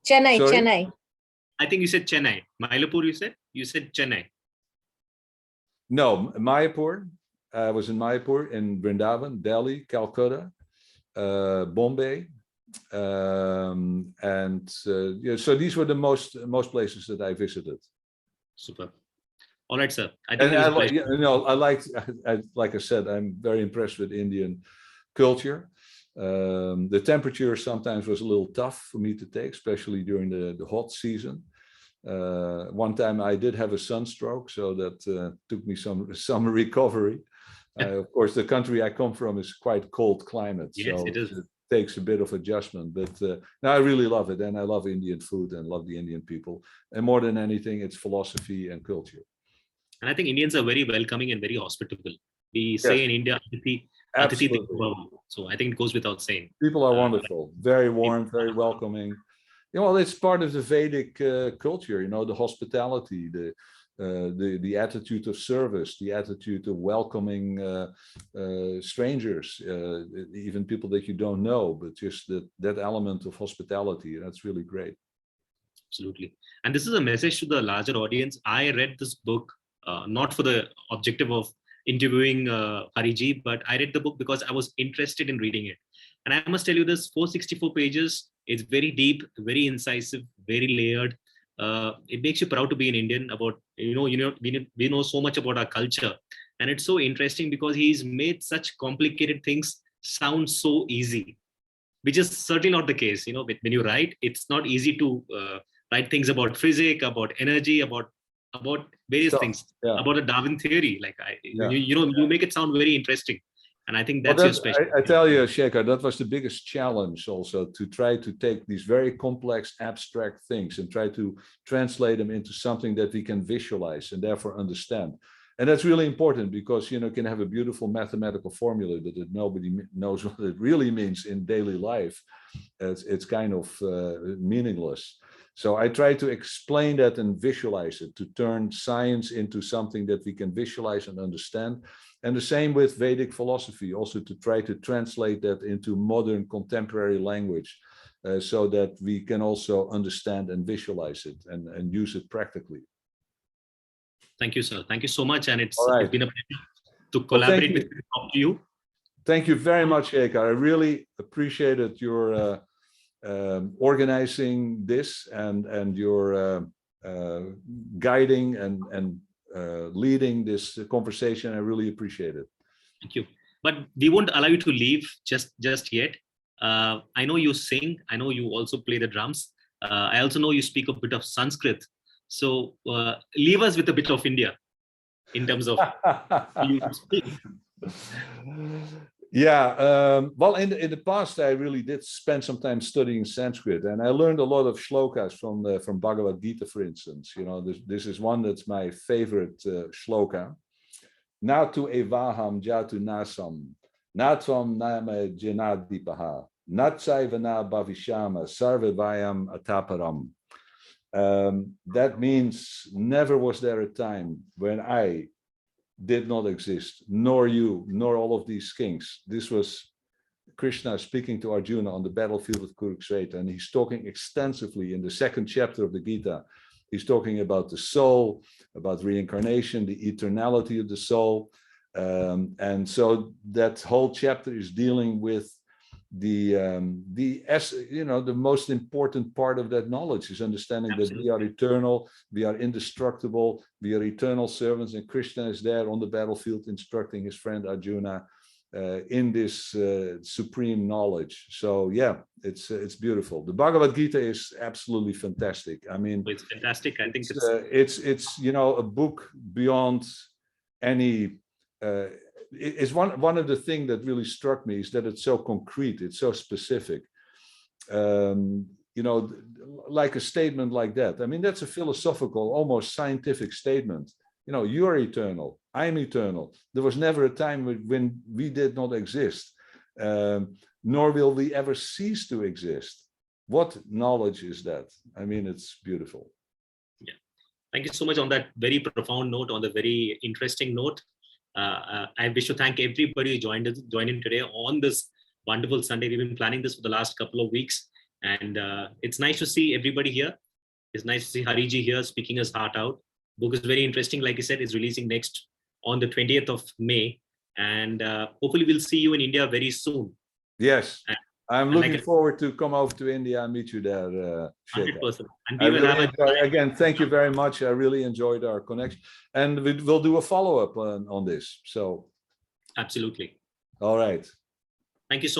Chennai. Sorry? Chennai. I think you said Chennai. Mylapore, you said? You said Chennai. No, Mayapur. I was in Mayapur, in Vrindavan, Delhi, Calcutta, Bombay, yeah, so these were the most places that I visited. Super. All right, sir. I think And like I said, I'm very impressed with Indian culture. The temperature sometimes was a little tough for me to take, especially during the hot season. One time I did have a sunstroke, so that took me some recovery. Of course, the country I come from is quite cold climate, yes, so it is. it takes a bit of adjustment. But now I really love it, and I love Indian food and love the Indian people. And more than anything, it's philosophy and culture. And I think Indians are very welcoming and very hospitable. We say in India, Atithi Absolutely. Bhava. So I think it goes without saying. People are wonderful, very warm, very welcoming. Well, it's part of the Vedic culture, the hospitality, the attitude of service, the attitude of welcoming strangers, even people that you don't know, but just that element of hospitality. That's really great. Absolutely. And this is a message to the larger audience. I read this book not for the objective of interviewing Hariji, but I read the book because I was interested in reading it. And I must tell you this, 464 pages, it's very deep, very incisive, very layered. It makes you proud to be an Indian. About, we know so much about our culture. And it's so interesting because he's made such complicated things sound so easy, which is certainly not the case. When you write, it's not easy to write things about physics, about energy, about various things, about the Darwin theory. You make it sound very interesting. And I think that's your special. I tell you, Shekhar, that was the biggest challenge also, to try to take these very complex, abstract things and try to translate them into something that we can visualize and therefore understand. And that's really important because, you can have a beautiful mathematical formula that nobody knows what it really means in daily life. It's kind of meaningless. So I try to explain that and visualize it, to turn science into something that we can visualize and understand. And the same with Vedic philosophy, also to try to translate that into modern contemporary language so that we can also understand and visualize it and use it practically. Thank you, sir. Thank you so much. And it's been a pleasure to collaborate with you, talk to you. Thank you very much, Shekhar. I really appreciated your organizing this and your guiding and leading this conversation. I really appreciate it. Thank you. But we won't allow you to leave just yet. I know you sing. I know you also play the drums. I also know you speak a bit of Sanskrit. So leave us with a bit of India in terms of you speak. Yeah, well, in the past, I really did spend some time studying Sanskrit, and I learned a lot of shlokas from Bhagavad Gita, for instance. You know, this is one that's my favorite shloka. Natu evaham jatu nasam, natvam nama janadipaha, natsaivana bhavishama, sarvavayam ataparam. That means never was there a time when I did not exist, nor you, nor all of these kings. This was Krishna speaking to Arjuna on the battlefield of Kurukshetra, and he's talking extensively in the second chapter of the Gita. He's talking about the soul, about reincarnation, the eternality of the soul. And so that whole chapter is dealing with the most important part of that knowledge is understanding that we are eternal, we are indestructible, we are eternal servants, and Krishna is there on the battlefield instructing his friend Arjuna in this supreme knowledge. So yeah, it's beautiful. The Bhagavad Gita is absolutely fantastic. I mean, it's fantastic. I think it's you know, a book beyond any. It's one of the things that really struck me is that it's so concrete, it's so specific. You know, like a statement like that. I mean, that's a philosophical, almost scientific statement. You know, you are eternal, I'm eternal. There was never a time when we did not exist, nor will we ever cease to exist. What knowledge is that? I mean, it's beautiful. Yeah. Thank you so much on that very profound note, on the very interesting note. I wish to thank everybody who joined in today on this wonderful Sunday. We've been planning this for the last couple of weeks, and it's nice to see everybody here. It's nice to see Hariji here speaking his heart out. Book is very interesting. Like I said, it's releasing next on the 20th of May, and hopefully we'll see you in India very soon. Yes, I'm looking forward to come over to India and meet you there. 100%. And I really again, thank you very much. I really enjoyed our connection, and we'll do a follow-up on this. So, absolutely. All right. Thank you so much.